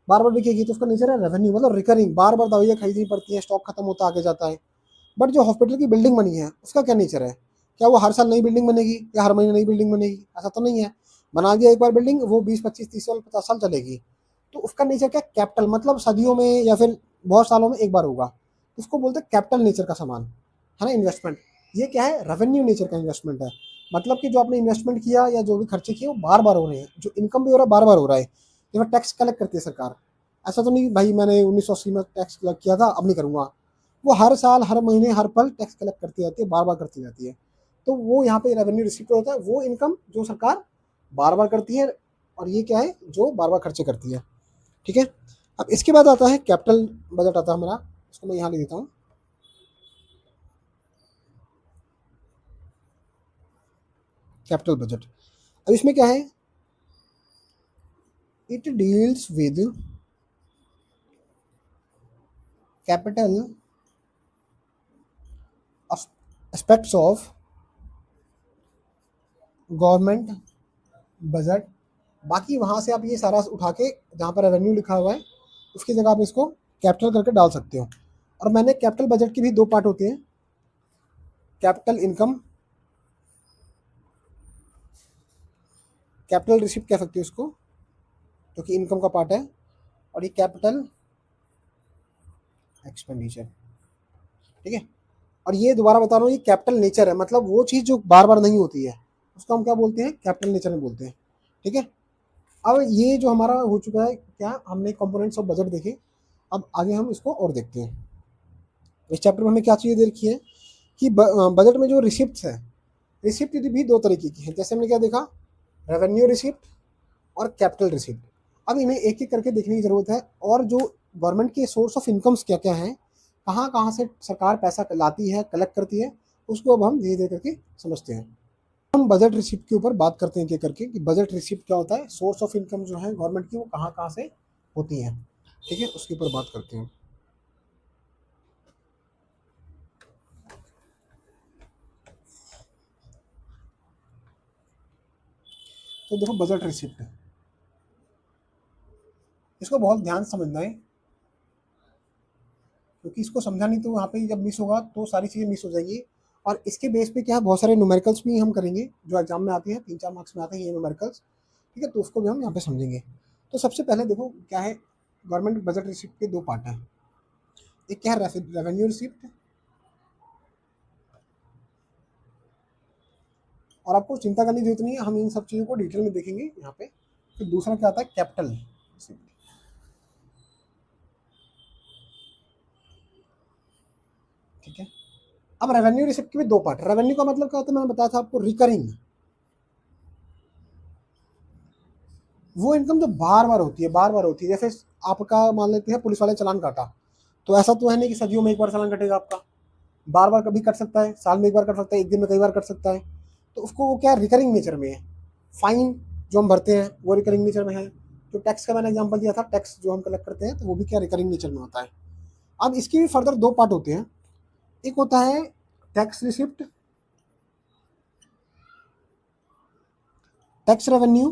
बार बार बिकेगी, तो उसका नेचर है रेवेन्यू, मतलब रिकरिंग, बार बार दवाइयाँ खरीदनी पड़ती हैं, स्टॉक खत्म होता आगे जाता है। बट जो हॉस्पिटल की बिल्डिंग बनी है उसका क्या नेचर है, क्या वो हर साल नई बिल्डिंग बनेगी या हर महीने नई बिल्डिंग बनेगी, ऐसा तो नहीं है। बना दिया एक बार बिल्डिंग, वो 20 25 30 साल 50 साल चलेगी। तो उसका नेचर क्या, कैपिटल, मतलब सदियों में या फिर बहुत सालों में एक बार होगा। उसको बोलते हैं कैपिटल नेचर का सामान, है ना, इन्वेस्टमेंट। ये क्या है, रेवेन्यू नेचर का इन्वेस्टमेंट है। मतलब कि जो आपने इन्वेस्टमेंट किया या जो भी खर्चे किए वो बार बार हो रहे हैं, जो इनकम भी हो रहा है बार बार हो रहा है। जब टैक्स कलेक्ट करती है सरकार, ऐसा तो नहीं भाई मैंने 1980 में टैक्स कलेक्ट किया था अब नहीं करूँगा। वो हर साल हर महीने हर पल टैक्स कलेक्ट करती रहती है, बार बार करती रहती है। तो वो यहाँ पे रेवेन्यू रिसिप्ट होता है, वो इनकम जो सरकार बार बार करती है, और ये क्या है, जो बार बार खर्चे करती है। ठीक है, अब इसके बाद आता है कैपिटल बजट आता है हमारा, इसको मैं यहाँ लिख देता हूँ। Capital budget. अब इसमें क्या है, it deals with capital aspects of government budget. बाकी वहाँ से आप ये सारा उठा के जहाँ पर रेवेन्यू लिखा हुआ है उसकी जगह आप इसको कैपिटल करके डाल सकते हो। और मैंने कैपिटल बजट की भी दो पार्ट होते हैं, कैपिटल इनकम, कैपिटल रिसिप्ट कह सकते हो इसको, जो कि इनकम का पार्ट है, और ये कैपिटल एक्सपेंडिचर। ठीक है, और ये दोबारा बता रहा हूँ, ये कैपिटल नेचर है, मतलब वो चीज़ जो बार बार नहीं होती है उसको हम क्या बोलते हैं, कैपिटल नेचर में बोलते हैं। ठीक है, अब ये जो हमारा हो चुका है, क्या हमने कंपोनेंट्स ऑफ बजट देखे, अब आगे हम इसको और देखते हैं। इस चैप्टर में हमें क्या चीज़ें दे रखी है कि बजट में जो रिसिप्ट है, रिसिप्ट भी दो तरीके की है। जैसे हमने क्या देखा, रेवेन्यू रिसिप्ट और कैपिटल रिसिप्ट। अब इन्हें एक एक करके देखने की ज़रूरत है, और जो गवर्नमेंट के सोर्स ऑफ इनकम्स क्या क्या हैं, कहाँ कहाँ से सरकार पैसा लाती है, कलेक्ट करती है, उसको अब हम धीरे धीरे करके समझते हैं। हम बजट रिसिप्ट के ऊपर बात करते हैं एक एक करके कि बजट रिसिप्ट क्या होता है, सोर्स ऑफ इनकम जो है गवर्नमेंट की वो कहाँ कहाँ से होती हैं। ठीक है, उसके ऊपर बात करते हैं। तो देखो बजट रिसिप्ट, इसको बहुत ध्यान से समझना है, क्योंकि इसको समझा नहीं तो वहाँ पे जब मिस होगा तो सारी चीज़ें मिस हो जाएंगी। और इसके बेस पे क्या है, बहुत सारे न्यूमेरिकल्स भी हम करेंगे जो एग्जाम में आते हैं, 3-4 मार्क्स में आते हैं ये न्यूमेरिकल्स। ठीक है, तो उसको भी हम यहाँ पे समझेंगे। तो सबसे पहले देखो क्या है, गवर्नमेंट बजट रिसिप्ट के दो पार्ट हैं। एक क्या है, रेवेन्यू रिसिप्ट, और आपको चिंता करने की जरूरत नहीं है, हम इन सब चीज़ों को डिटेल में देखेंगे यहाँ पे। फिर दूसरा क्या आता है, कैपिटल रिसिप्ट। ठीक है, अब रेवेन्यू रिसिप्ट के भी दो पार्ट। रेवेन्यू का मतलब क्या होता है, मैंने बताया था आपको, रिकरिंग, वो इनकम जो बार बार होती है, बार बार होती है। जैसे आपका मान लेते हैं पुलिस वाले चालान काटा, तो ऐसा तो है नहीं कि सदियों में एक बार चालान कटेगा आपका, बार बार कभी कट सकता है, साल में एक बार कट सकता है, एक दिन में कई बार कट सकता है। तो उसको वो क्या, रिकरिंग नेचर में है। फाइन जो हम भरते हैं वो रिकरिंग नेचर में है। जो टैक्स का मैंने एग्जाम्पल दिया था, टैक्स जो हम कलेक्ट करते हैं, तो वो भी क्या, रिकरिंग नेचर में होता है। अब इसके भी फर्दर दो पार्ट होते हैं। एक होता है टैक्स रिसिप्ट, टैक्स रेवेन्यू,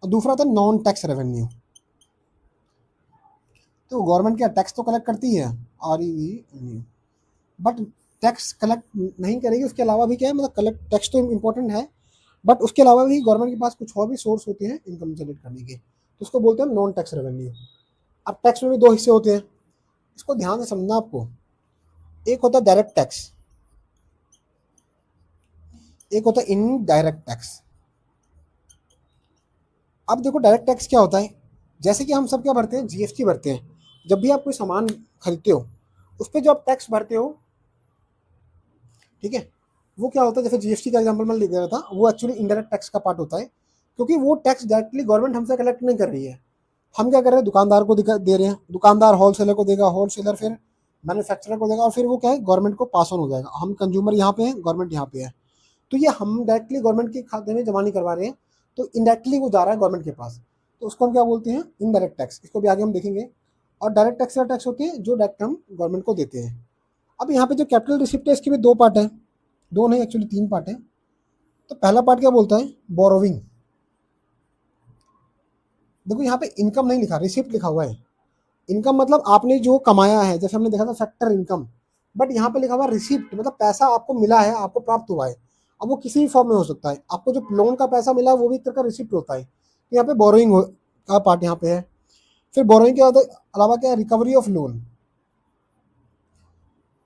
और दूसरा होता है नॉन टैक्स रेवेन्यू। तो गवर्नमेंट क्या टैक्स तो कलेक्ट करती है, और बट टैक्स कलेक्ट नहीं करेगी, उसके अलावा भी क्या है, मतलब कलेक्ट टैक्स तो इम्पोर्टेंट है, बट उसके अलावा भी गवर्नमेंट के पास कुछ और भी सोर्स होते हैं इनकम जनरेट करने के, तो उसको बोलते हैं नॉन टैक्स रेवेन्यू। अब टैक्स में भी दो हिस्से होते हैं, इसको ध्यान से समझना आपको। एक होता है डायरेक्ट टैक्स, एक होता है इनडायरेक्ट टैक्स। अब देखो डायरेक्ट टैक्स क्या होता है, जैसे कि हम सब क्या भरते हैं, जीएसटी भरते हैं। जब भी आप कोई सामान खरीदते हो उस पर जो आप टैक्स भरते हो, ठीक है, वो क्या होता है, जैसे जीएसटी का एग्जांपल मैं ले दे रहा था, वो एक्चुअली इनडायरेक्ट टैक्स का पार्ट होता है, क्योंकि वो टैक्स डायरेक्टली गवर्नमेंट हमसे कलेक्ट नहीं कर रही है। हम क्या कर रहे हैं, दुकानदार को दे रहे हैं, दुकानदार होलसेलर को देगा, होलसेलर फिर मैन्युफैक्चरर को देगा, और फिर वो क्या है, गवर्नमेंट को पास ऑन हो जाएगा। हम कंज्यूमर यहाँ पे हैं, गवर्नमेंट यहाँ पे है, तो ये हम डायरेक्टली गवर्नमेंट के खाते में जमा नहीं करवा रहे हैं, तो इनडायरेक्टली वो जा रहा है गवर्नमेंट के पास, तो उसको हम क्या बोलते हैं, इनडायरेक्ट टैक्स। इसको भी आगे हम देखेंगे। और डायरेक्ट टैक्स या टैक्स होते हैं जो डायरेक्ट हम गवर्नमेंट को देते हैं। अब यहाँ पे जो कैपिटल रिसिप्ट है, इसके भी दो पार्ट है, दो नहीं एक्चुअली तीन पार्ट है। तो पहला पार्ट क्या बोलता है, बोरोविंग। देखो यहाँ पे इनकम नहीं लिखा, रिसिप्ट लिखा हुआ है। इनकम मतलब आपने जो कमाया है, जैसे हमने देखा था फैक्टर इनकम, बट यहाँ पे लिखा हुआ रिसिप्ट, मतलब पैसा आपको मिला है, आपको प्राप्त हुआ है। अब वो किसी भी फॉर्म में हो सकता है, आपको जो लोन का पैसा मिला है वो भी एक तरह का रिसिप्ट होता है। तो यहाँ पे बोरोइंग का पार्ट यहाँ पे है। फिर बोरोइंग के अलावा क्या है, रिकवरी ऑफ लोन।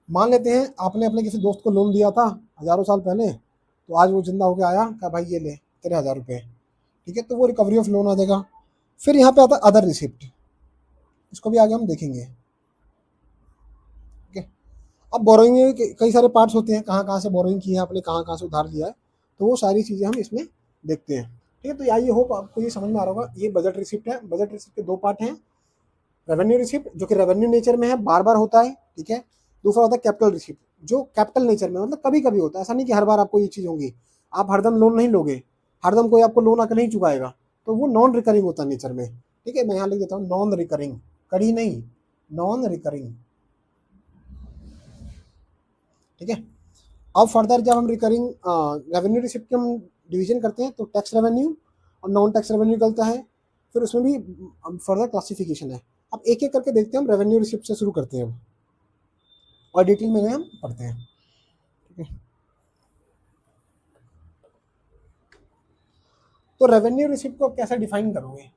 मान लेते हैं आपने अपने किसी दोस्त को लोन दिया था हज़ारों साल पहले, तो आज वो जिंदा होकर आया, कहा भाई ये ले तेरे 1000 रुपये, ठीक है, तो वो रिकवरी ऑफ लोन आ जाएगा। फिर यहाँ पे आता है अदर रिसिप्ट, इसको भी आगे हम देखेंगे। ठीक है, अब बोरोइंग में कई सारे पार्ट्स होते हैं, कहाँ कहाँ से बोरोइंग की है आपने, कहाँ कहाँ से उधार लिया है, तो वो सारी चीज़ें हम इसमें देखते हैं। ठीक है, तो आई होप आपको ये समझ में आ रहा होगा। ये बजट रिसिप्ट है। बजट रिसिप्ट के दो पार्ट हैं, रेवेन्यू रिसिप्ट जो कि रेवेन्यू नेचर में है, बार बार होता है, ठीक है। दूसरा होता है कैपिटल रिसिप्ट, जो कैपिटल नेचर में, मतलब कभी कभी होता है, ऐसा नहीं कि हर बार आपको ये चीज़ होंगी। आप हरदम लोन नहीं लोगे, हरदम कोई आपको लोन आकर नहीं चुकाएगा, तो वो नॉन रिकरिंग होता है नेचर में। ठीक है, मैं यहाँ लिख देता हूँ नॉन रिकरिंग, कड़ी नहीं, नॉन रिकरिंग। ठीक है, अब फर्दर जब हम रिकरिंग रेवेन्यू रिसिप्ट के हम डिवीजन करते हैं तो टैक्स रेवेन्यू और नॉन टैक्स रेवेन्यू निकलता है, फिर उसमें भी फर्दर क्लासिफिकेशन है। अब एक एक करके देखते हैं, हम रेवेन्यू रिसिप्ट से शुरू करते हैं अब, और डिटेल में हम पढ़ते हैं। ठीक है, तो रेवेन्यू रिसिप्ट को कैसे डिफाइन करोगे?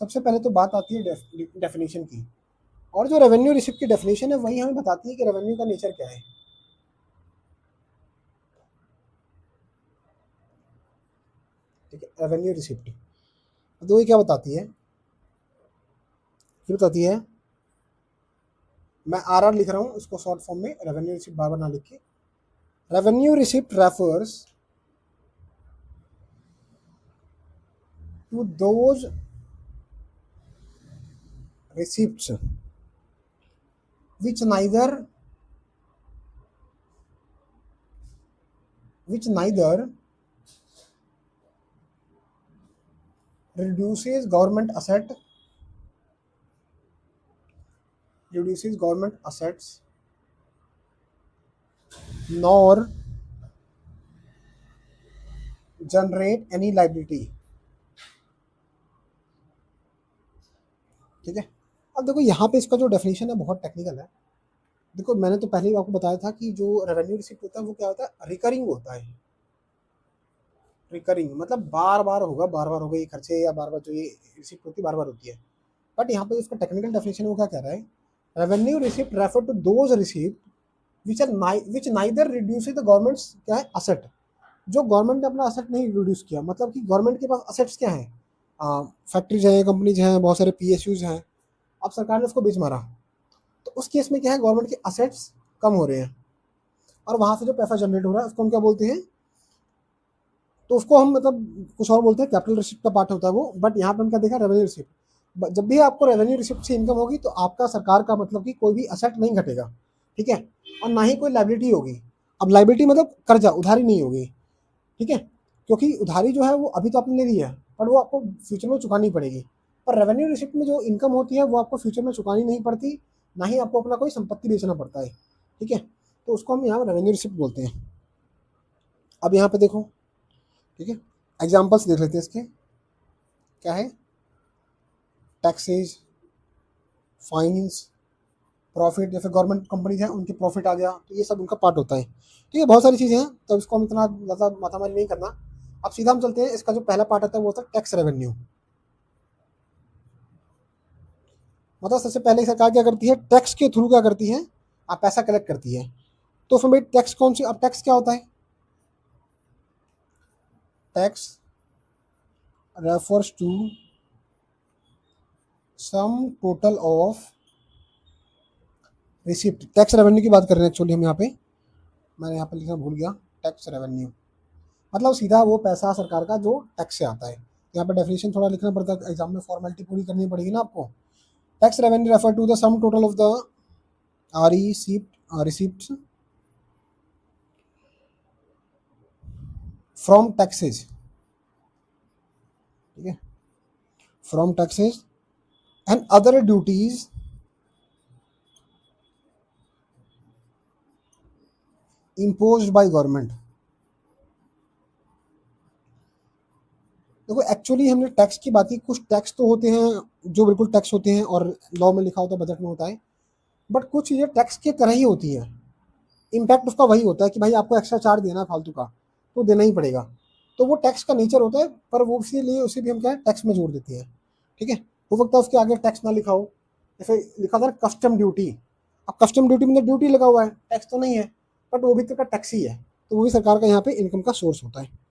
सबसे पहले तो बात आती है डेफिनेशन की, और जो रेवेन्यू रिसिप्ट की डेफिनेशन है वही हमें बताती है कि रेवेन्यू का नेचर क्या है। ठीक है, रेवेन्यू रिसिप्ट तो ये क्या बताती है, फिर बताती है, मैं आर लिख रहा हूँ इसको शॉर्ट फॉर्म में, रेवेन्यू रिसिप्ट बार बार ना लिख के। Revenue receipt refers to those receipts which neither reduces government assets nor generate any liability। ठीक है, अब देखो यहाँ पे इसका जो डेफिनेशन है बहुत टेक्निकल है। देखो मैंने तो पहले ही आपको बताया था कि जो रेवेन्यू रिसिप्ट होता है वो क्या होता है, रिकरिंग होता है। रिकरिंग मतलब बार बार होगा, बार बार होगा ये खर्चे, या बार बार जो ये रिसिप्ट होती है बार बार होती है। बट यहाँ पे इसका टेक्निकल डेफिनेशन वो क्या कह रहा है, revenue receipt refer to those receipt which neither reduce the government's क्या है असेट, जो गवर्नमेंट ने अपना असेट नहीं रिड्यूस किया, मतलब कि गवर्नमेंट के पास असेट्स क्या है, फैक्ट्रीज हैं, कंपनीज हैं, बहुत सारे पीएसयूज हैं, अब सरकार ने उसको बेच मारा, तो उस केस में क्या है, गवर्नमेंट के असेट्स कम हो रहे हैं, और वहां से जो पैसा जनरेट हो रहा है उसको हम क्या बोलते हैं, तो उसको हम मतलब कुछ और बोलते हैं, कैपिटल रिसिप्ट का पार्ट होता है वो। बट यहाँ पे हम क्या देखा, रेवेन्यू रिसिप्ट। जब भी आपको रेवेन्यू रिसिप्ट से इनकम होगी तो आपका सरकार का मतलब कि कोई भी असेट नहीं घटेगा। ठीक है, और ना ही कोई लाइबिलिटी होगी। अब लाइबिलिटी मतलब कर्जा, उधारी नहीं होगी। ठीक है, क्योंकि उधारी जो है वो अभी तो आपने ले ली है, पर वो आपको फ्यूचर में चुकानी पड़ेगी। पर रेवेन्यू रिसिप्ट में जो इनकम होती है वो आपको फ्यूचर में चुकानी नहीं पड़ती, ना ही आपको अपना कोई संपत्ति बेचना पड़ता है। ठीक है, तो उसको हम यहाँ रेवेन्यू रिसिप्ट बोलते हैं। अब यहाँ पे देखो, ठीक है, एग्जाम्पल्स देख लेते हैं इसके, क्या है, टैक्सेज, फाइन्स, प्रॉफिट, जैसे गवर्नमेंट कंपनीज हैं उनके प्रॉफिट आ गया, तो ये सब उनका पार्ट होता है। ठीक है, बहुत सारी चीज़ें हैं, तो इसको हम इतना ज़्यादा माथामारी नहीं करना। अब सीधा हम चलते हैं, इसका जो पहला पार्ट आता है वो होता है टैक्स रेवेन्यू। मतलब सबसे पहले सरकार क्या करती है, टैक्स के थ्रू क्या करती है, आप पैसा कलेक्ट करती है। तो फिर भाई टैक्स कौन सी, अब टैक्स क्या होता है, tax refers to sum total of receipt. Tax revenue की बात कर रहे हैं एक्चुअली हम यहाँ पे, मैंने यहाँ पे लिखना भूल गया, टैक्स रेवेन्यू मतलब सीधा वो पैसा सरकार का जो टैक्स से आता है। यहाँ पे डेफिनेशन थोड़ा लिखना पड़ता है, एग्जाम में फॉर्मेलिटी पूरी करनी पड़ेगी ना आपको। Tax revenue refer to the sum total of the receipt from taxes. ठीक है, from taxes and other duties imposed by government. देखो एक्चुअली हमने टैक्स की बात की, कुछ टैक्स तो होते हैं जो बिल्कुल टैक्स होते हैं और लॉ में लिखा होता है, बजट में होता है, बट कुछ चीज़ें टैक्स की तरह ही होती है। इम्पैक्ट उसका वही होता है कि भाई आपको एक्स्ट्रा चार्ज देना है फालतू का, तो देना ही पड़ेगा, तो वो टैक्स का नेचर होता है, पर वो इसीलिए उसे भी हम क्या है टैक्स में जोड़ देते हैं। ठीक है, हो सकता है उसके आगे टैक्स ना लिखा हो, जैसे लिखा था कस्टम ड्यूटी, अब कस्टम ड्यूटी में ड्यूटी लगा हुआ है, टैक्स तो नहीं है, बट वो भी तो का टैक्स ही है, तो वो भी सरकार का यहाँ पे इनकम का सोर्स होता है।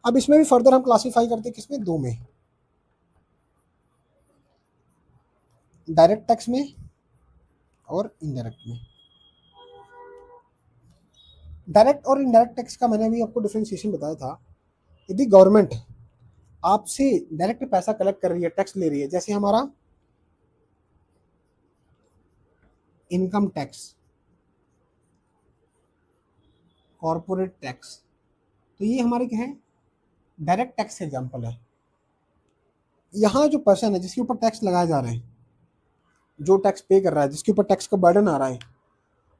अब इसमें भी फर्दर हम क्लासीफाई करते हैं किसमें, दो में, डायरेक्ट टैक्स में और इनडायरेक्ट में। डायरेक्ट और इनडायरेक्ट टैक्स का मैंने अभी आपको डिफ्रेंशिएशन बताया था। यदि गवर्नमेंट आपसे डायरेक्ट पैसा कलेक्ट कर रही है, टैक्स ले रही है, जैसे हमारा इनकम टैक्स, कॉरपोरेट टैक्स, तो ये हमारे क्या है, डायरेक्ट टैक्स एग्जाम्पल है। यहाँ जो पर्सन है जिसके ऊपर टैक्स लगाया जा रहा है, जो टैक्स पे कर रहा है, जिसके ऊपर टैक्स का बर्डन आ रहा है,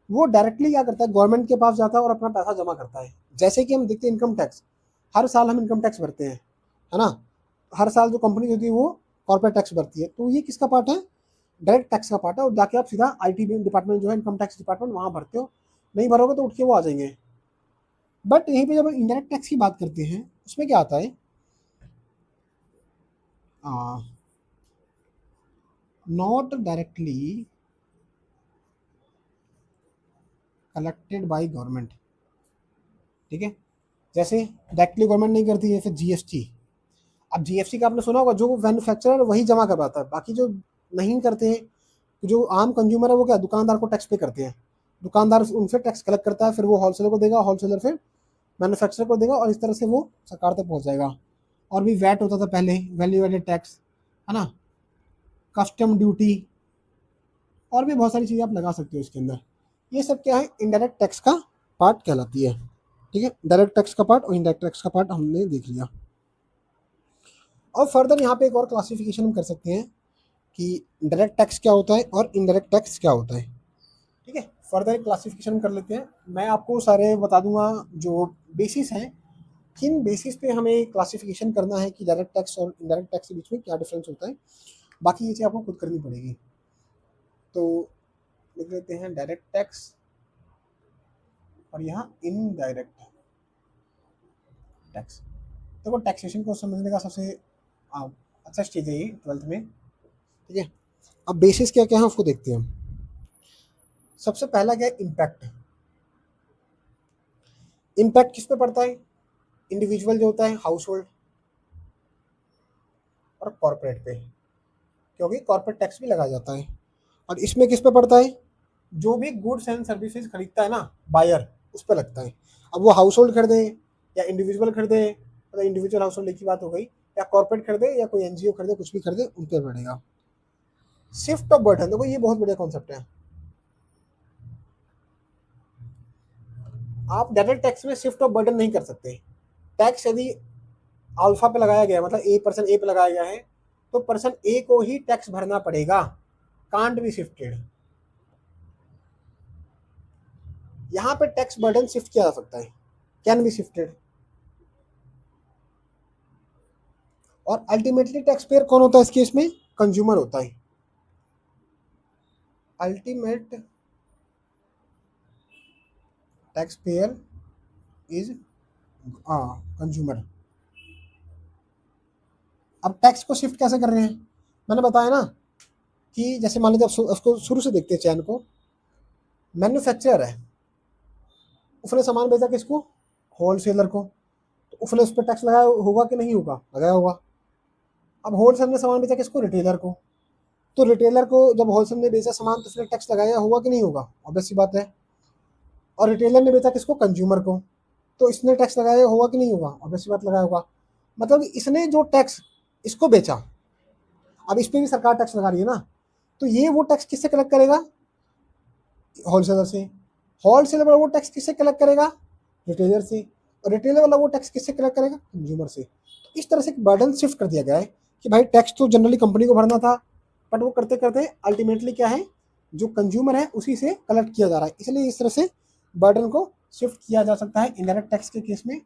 वो डायरेक्टली क्या करता है, गवर्नमेंट के पास जाता है और अपना पैसा जमा करता है। जैसे कि हम देखते हैं इनकम टैक्स, हर साल हम इनकम टैक्स भरते हैं, है ना। हर साल जो कंपनी होती है वो कॉर्पोरेट टैक्स भरती है, तो ये किसका पार्ट है, डायरेक्ट टैक्स का पार्ट है। और जाके आप सीधा आईटी डिपार्टमेंट जो है, इनकम टैक्स डिपार्टमेंट, वहाँ भरते हो। नहीं भरोगे तो उठ के वो आ जाएंगे। बट यहीं पे जब हम इनडायरेक्ट टैक्स की बात करते हैं, उसमें क्या आता है, not directly collected by government. ठीक है, जैसे डायरेक्टली गवर्नमेंट नहीं करती है, फिर जीएसटी। अब जीएसटी का आपने सुना होगा, जो मैन्युफैक्चरर वही जमा करवाता है, बाकी जो नहीं करते हैं, जो आम कंज्यूमर है वो क्या, दुकानदार को टैक्स पे करते हैं। दुकानदार उनसे टैक्स कलेक्ट करता है, फिर वो होलसेलर को देगा, होलसेलर फिर मैन्युफैक्चरर को देगा, और इस तरह से वो सरकार तक पहुंच जाएगा। और भी वैट होता था पहले, वैल्यू एडेड टैक्स, है ना, कस्टम ड्यूटी, और भी बहुत सारी चीज़ें आप लगा सकते हो इसके अंदर। ये सब क्या है, इनडायरेक्ट टैक्स का पार्ट कहलाती है। ठीक है, डायरेक्ट टैक्स का पार्ट और इनडायरेक्ट टैक्स का पार्ट हमने देख लिया। और फर्दर यहाँ पे एक और क्लासिफिकेशन हम कर सकते हैं कि डायरेक्ट टैक्स क्या होता है और इनडायरेक्ट टैक्स क्या होता है। ठीक है, फर्दर क्लासिफिकेशन कर लेते हैं। मैं आपको सारे बता दूंगा जो बेसिस हैं, किन बेसिस पे हमें क्लासिफिकेशन करना है कि डायरेक्ट टैक्स और इनडायरेक्ट टैक्स के बीच में क्या डिफरेंस होता है। बाकी ये चीज़ आपको खुद करनी पड़ेगी। तो लिख लेते हैं डायरेक्ट टैक्स और यहाँ इनडायरेक्ट टैक्स। देखो, टैक्सेशन को समझने का सबसे अच्छा स्टेज है ये 12th में। ठीक है, अब बेसिस क्या क्या है उसको देखते हैं। सबसे पहला क्या है, इम्पैक्ट। इम्पैक्ट किस पे पड़ता है, इंडिविजुअल जो होता है, हाउस होल्ड और कॉर्पोरेट पे, क्योंकि कॉर्पोरेट टैक्स भी लगाया जाता है। और इसमें किस पे पड़ता है, जो भी गुड्स एंड सर्विसेज खरीदता है ना बायर, उस पर लगता है। अब वो हाउस होल्ड खरीदे या इंडिविजुअल खरीदे, मतलब इंडिविजुअल हाउस होल्ड की बात हो गई, या कॉर्पोरेट खरीदे या कोई एनजीओ खरीदे, कुछ भी खरीदे, उन पर पड़ेगा। शिफ्ट ऑफ बर्डन, देखो ये बहुत बढ़िया कॉन्सेप्ट है। आप डायरेक्ट टैक्स में शिफ्ट ऑफ बर्डन नहीं कर सकते। टैक्स यदि अल्फा पे लगाया गया, मतलब पर्सन ए पे लगाया गया है, तो पर्सन ए को ही टैक्स भरना पड़ेगा, कांट बी शिफ्टेड। यहां पे टैक्स बर्डन शिफ्ट किया जा सकता है, कैन बी शिफ्टेड। और अल्टीमेटली टैक्स पेयर कौन होता है इस केस में, कंज्यूमर होता है। Ultimate tax payer is consumer. अब टैक्स को शिफ्ट कैसे कर रहे हैं, मैंने बताया ना कि जैसे मान लीजिए उसको शुरू से देखते हैं चैन को। मैन्युफैक्चरर है, उसने सामान बेचा किसको, होलसेलर को, तो उसने उस पर टैक्स लगाया होगा कि नहीं होगा, लगाया होगा। अब होलसेलर ने सामान बेचा किसको, रिटेलर को, तो रिटेलर को जब होलसेल ने बेचा सामान तो उसने टैक्स लगाया होगा कि नहीं होगा, ऑब्वियस सी बात है। और रिटेलर ने बेचा किसको, कंज्यूमर को, तो इसने टैक्स लगाया होगा कि नहीं होगा, ऑब्वियस सी बात लगाया होगा। मतलब इसने जो टैक्स इसको बेचा, अब इस पर भी सरकार टैक्स लगा रही है ना, तो ये वो टैक्स किससे कलेक्ट करेगा, होलसेलर से। होलसेलर वाला वो टैक्स किससे कलेक्ट करेगा, रिटेलर से। और रिटेलर वाला वो टैक्स किससे कलेक्ट करेगा, कंज्यूमर से। तो इस तरह से बर्डन शिफ्ट कर दिया गया है कि भाई टैक्स तो जनरली कंपनी को भरना था, बट वो करते करते अल्टीमेटली क्या है, जो कंज्यूमर है उसी से कलेक्ट किया जा रहा है। इसलिए इस तरह से बर्डन को शिफ्ट किया जा सकता है इनडायरेक्ट टैक्स के केस में।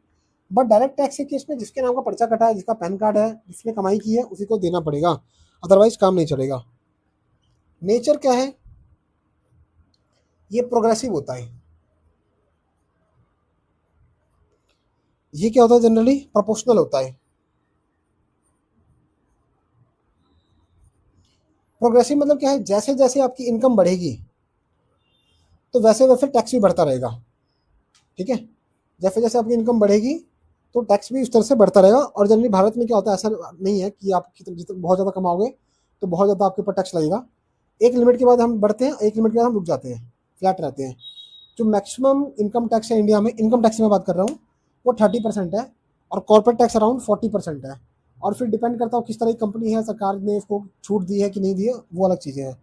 बट डायरेक्ट टैक्स के केस में जिसके नाम का पर्चा कटा है, जिसका पैन कार्ड है, जिसने कमाई की है, उसी को देना पड़ेगा, अदरवाइज काम नहीं चलेगा। नेचर क्या है, ये प्रोग्रेसिव होता है। ये क्या होता है, जनरली प्रोपोर्शनल होता है। प्रोग्रेसिव मतलब क्या है, जैसे जैसे आपकी इनकम बढ़ेगी तो वैसे वैसे टैक्स भी बढ़ता रहेगा। ठीक है, जैसे जैसे आपकी इनकम बढ़ेगी तो टैक्स भी उस तरह से बढ़ता रहेगा। और जनरली भारत में क्या होता है, ऐसा नहीं है कि आप जितना बहुत ज़्यादा कमाओगे तो बहुत ज़्यादा आपके ऊपर टैक्स लगेगा। एक लिमिट के बाद हम बढ़ते हैं, एक लिमिट के बाद हम रुक जाते हैं, फ्लैट रहते हैं। जो मैक्सिमम इनकम टैक्स है इंडिया में, इनकम टैक्स में बात कर रहा हूँ, वो 30% है, और कॉर्पोरेट टैक्स अराउंड 40% है। और फिर डिपेंड करता है किस तरह की कंपनी है, सरकार ने इसको छूट दी है कि नहीं दी है, वो अलग चीज़ें हैं।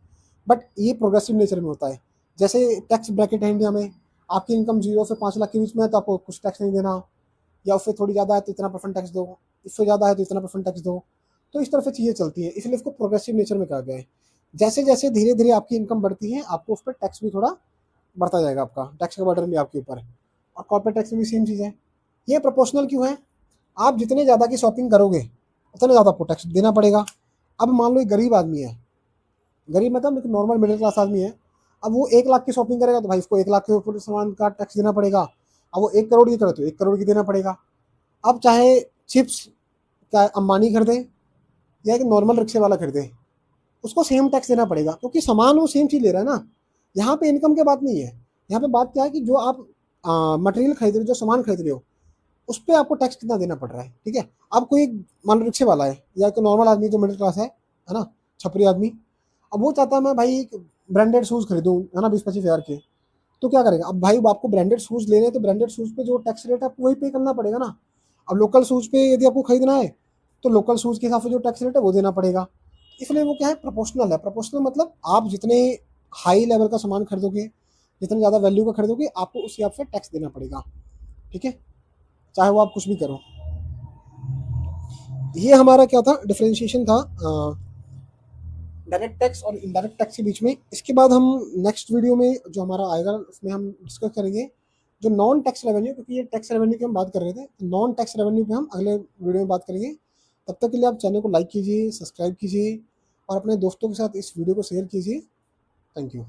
बट ये प्रोग्रेसिव नेचर में होता है। जैसे टैक्स ब्रैकेट है इंडिया में, आपकी इनकम 0 से 5 लाख के बीच में है तो आपको कुछ टैक्स नहीं देना, या उससे थोड़ी ज़्यादा है तो इतना परसेंट टैक्स दो, इससे ज़्यादा है तो इतना परसेंट टैक्स दो। तो इस तरह से चीज़ें चलती हैं, इसलिए इसको प्रोग्रेसिव नेचर में कहा गया है। जैसे जैसे धीरे धीरे आपकी इनकम बढ़ती है, आपको उस पर टैक्स भी थोड़ा बढ़ता जाएगा, आपका टैक्स का बर्डन भी आपके ऊपर। और कॉर्पोरेट टैक्स में भी सेम चीज़ है। ये प्रोपोर्शनल क्यों है? आप जितने ज़्यादा की शॉपिंग करोगे उतने ज़्यादा आपको टैक्स देना पड़ेगा। अब मान लो एक गरीब आदमी है, गरीब मतलब एक नॉर्मल मिडिल क्लास आदमी है, अब वो 1 लाख की शॉपिंग करेगा तो भाई उसको 1 लाख के ऊपर सामान का टैक्स देना पड़ेगा। अब वो 1 करोड़ की करे तो 1 करोड़ की देना पड़ेगा। अब चाहे चिप्स क्या अंबानी खरीदे या एक नॉर्मल रिक्शे वाला खरीदे, उसको सेम टैक्स देना पड़ेगा, क्योंकि सामान वो सेम चीज़ ले रहा है ना। यहाँ पे इनकम की बात नहीं है, यहाँ पे बात क्या है कि जो आप मटेरियल खरीद रहे हो, जो सामान खरीद रहे हो, उस पर आपको टैक्स कितना देना पड़ रहा है। ठीक है, अब कोई मान लो रिक्शे वाला है या कोई नॉर्मल आदमी जो मिडिल क्लास है ना, छपरी आदमी, अब वो चाहता है मैं भाई ब्रांडेड शूज़ खरीदूँ, है ना, 20-25 हज़ार के। तो क्या करेगा? अब भाई आपको ब्रांडेड शूज़ लेने हैं तो ब्रांडेड शूज़ पे जो टैक्स रेट है आपको वही पे करना पड़ेगा ना। अब लोकल शूज़ पे यदि आपको खरीदना है तो लोकल शूज़ के हिसाब से जो टैक्स रेट है वो देना पड़ेगा। इसलिए वो क्या है, प्रोपोर्शनल है। प्रोपोर्शनल मतलब आप जितने हाई लेवल का सामान खरीदोगे, जितने ज़्यादा वैल्यू का खरीदोगे, आपको उस हिसाब से टैक्स देना पड़ेगा। ठीक है, चाहे वो आप कुछ भी करो। ये हमारा क्या था, डिफरेंशिएशन था डायरेक्ट टैक्स और इनडायरेक्ट टैक्स के बीच में। इसके बाद हम नेक्स्ट वीडियो में जो हमारा आएगा उसमें हम डिस्कस करेंगे जो नॉन टैक्स रेवेन्यू, क्योंकि ये टैक्स रेवेन्यू की हम बात कर रहे थे, नॉन टैक्स रेवेन्यू पे हम अगले वीडियो में बात करेंगे। तब तक के लिए आप चैनल को लाइक कीजिए, सब्सक्राइब कीजिए और अपने दोस्तों के साथ इस वीडियो को शेयर कीजिए। Thank you.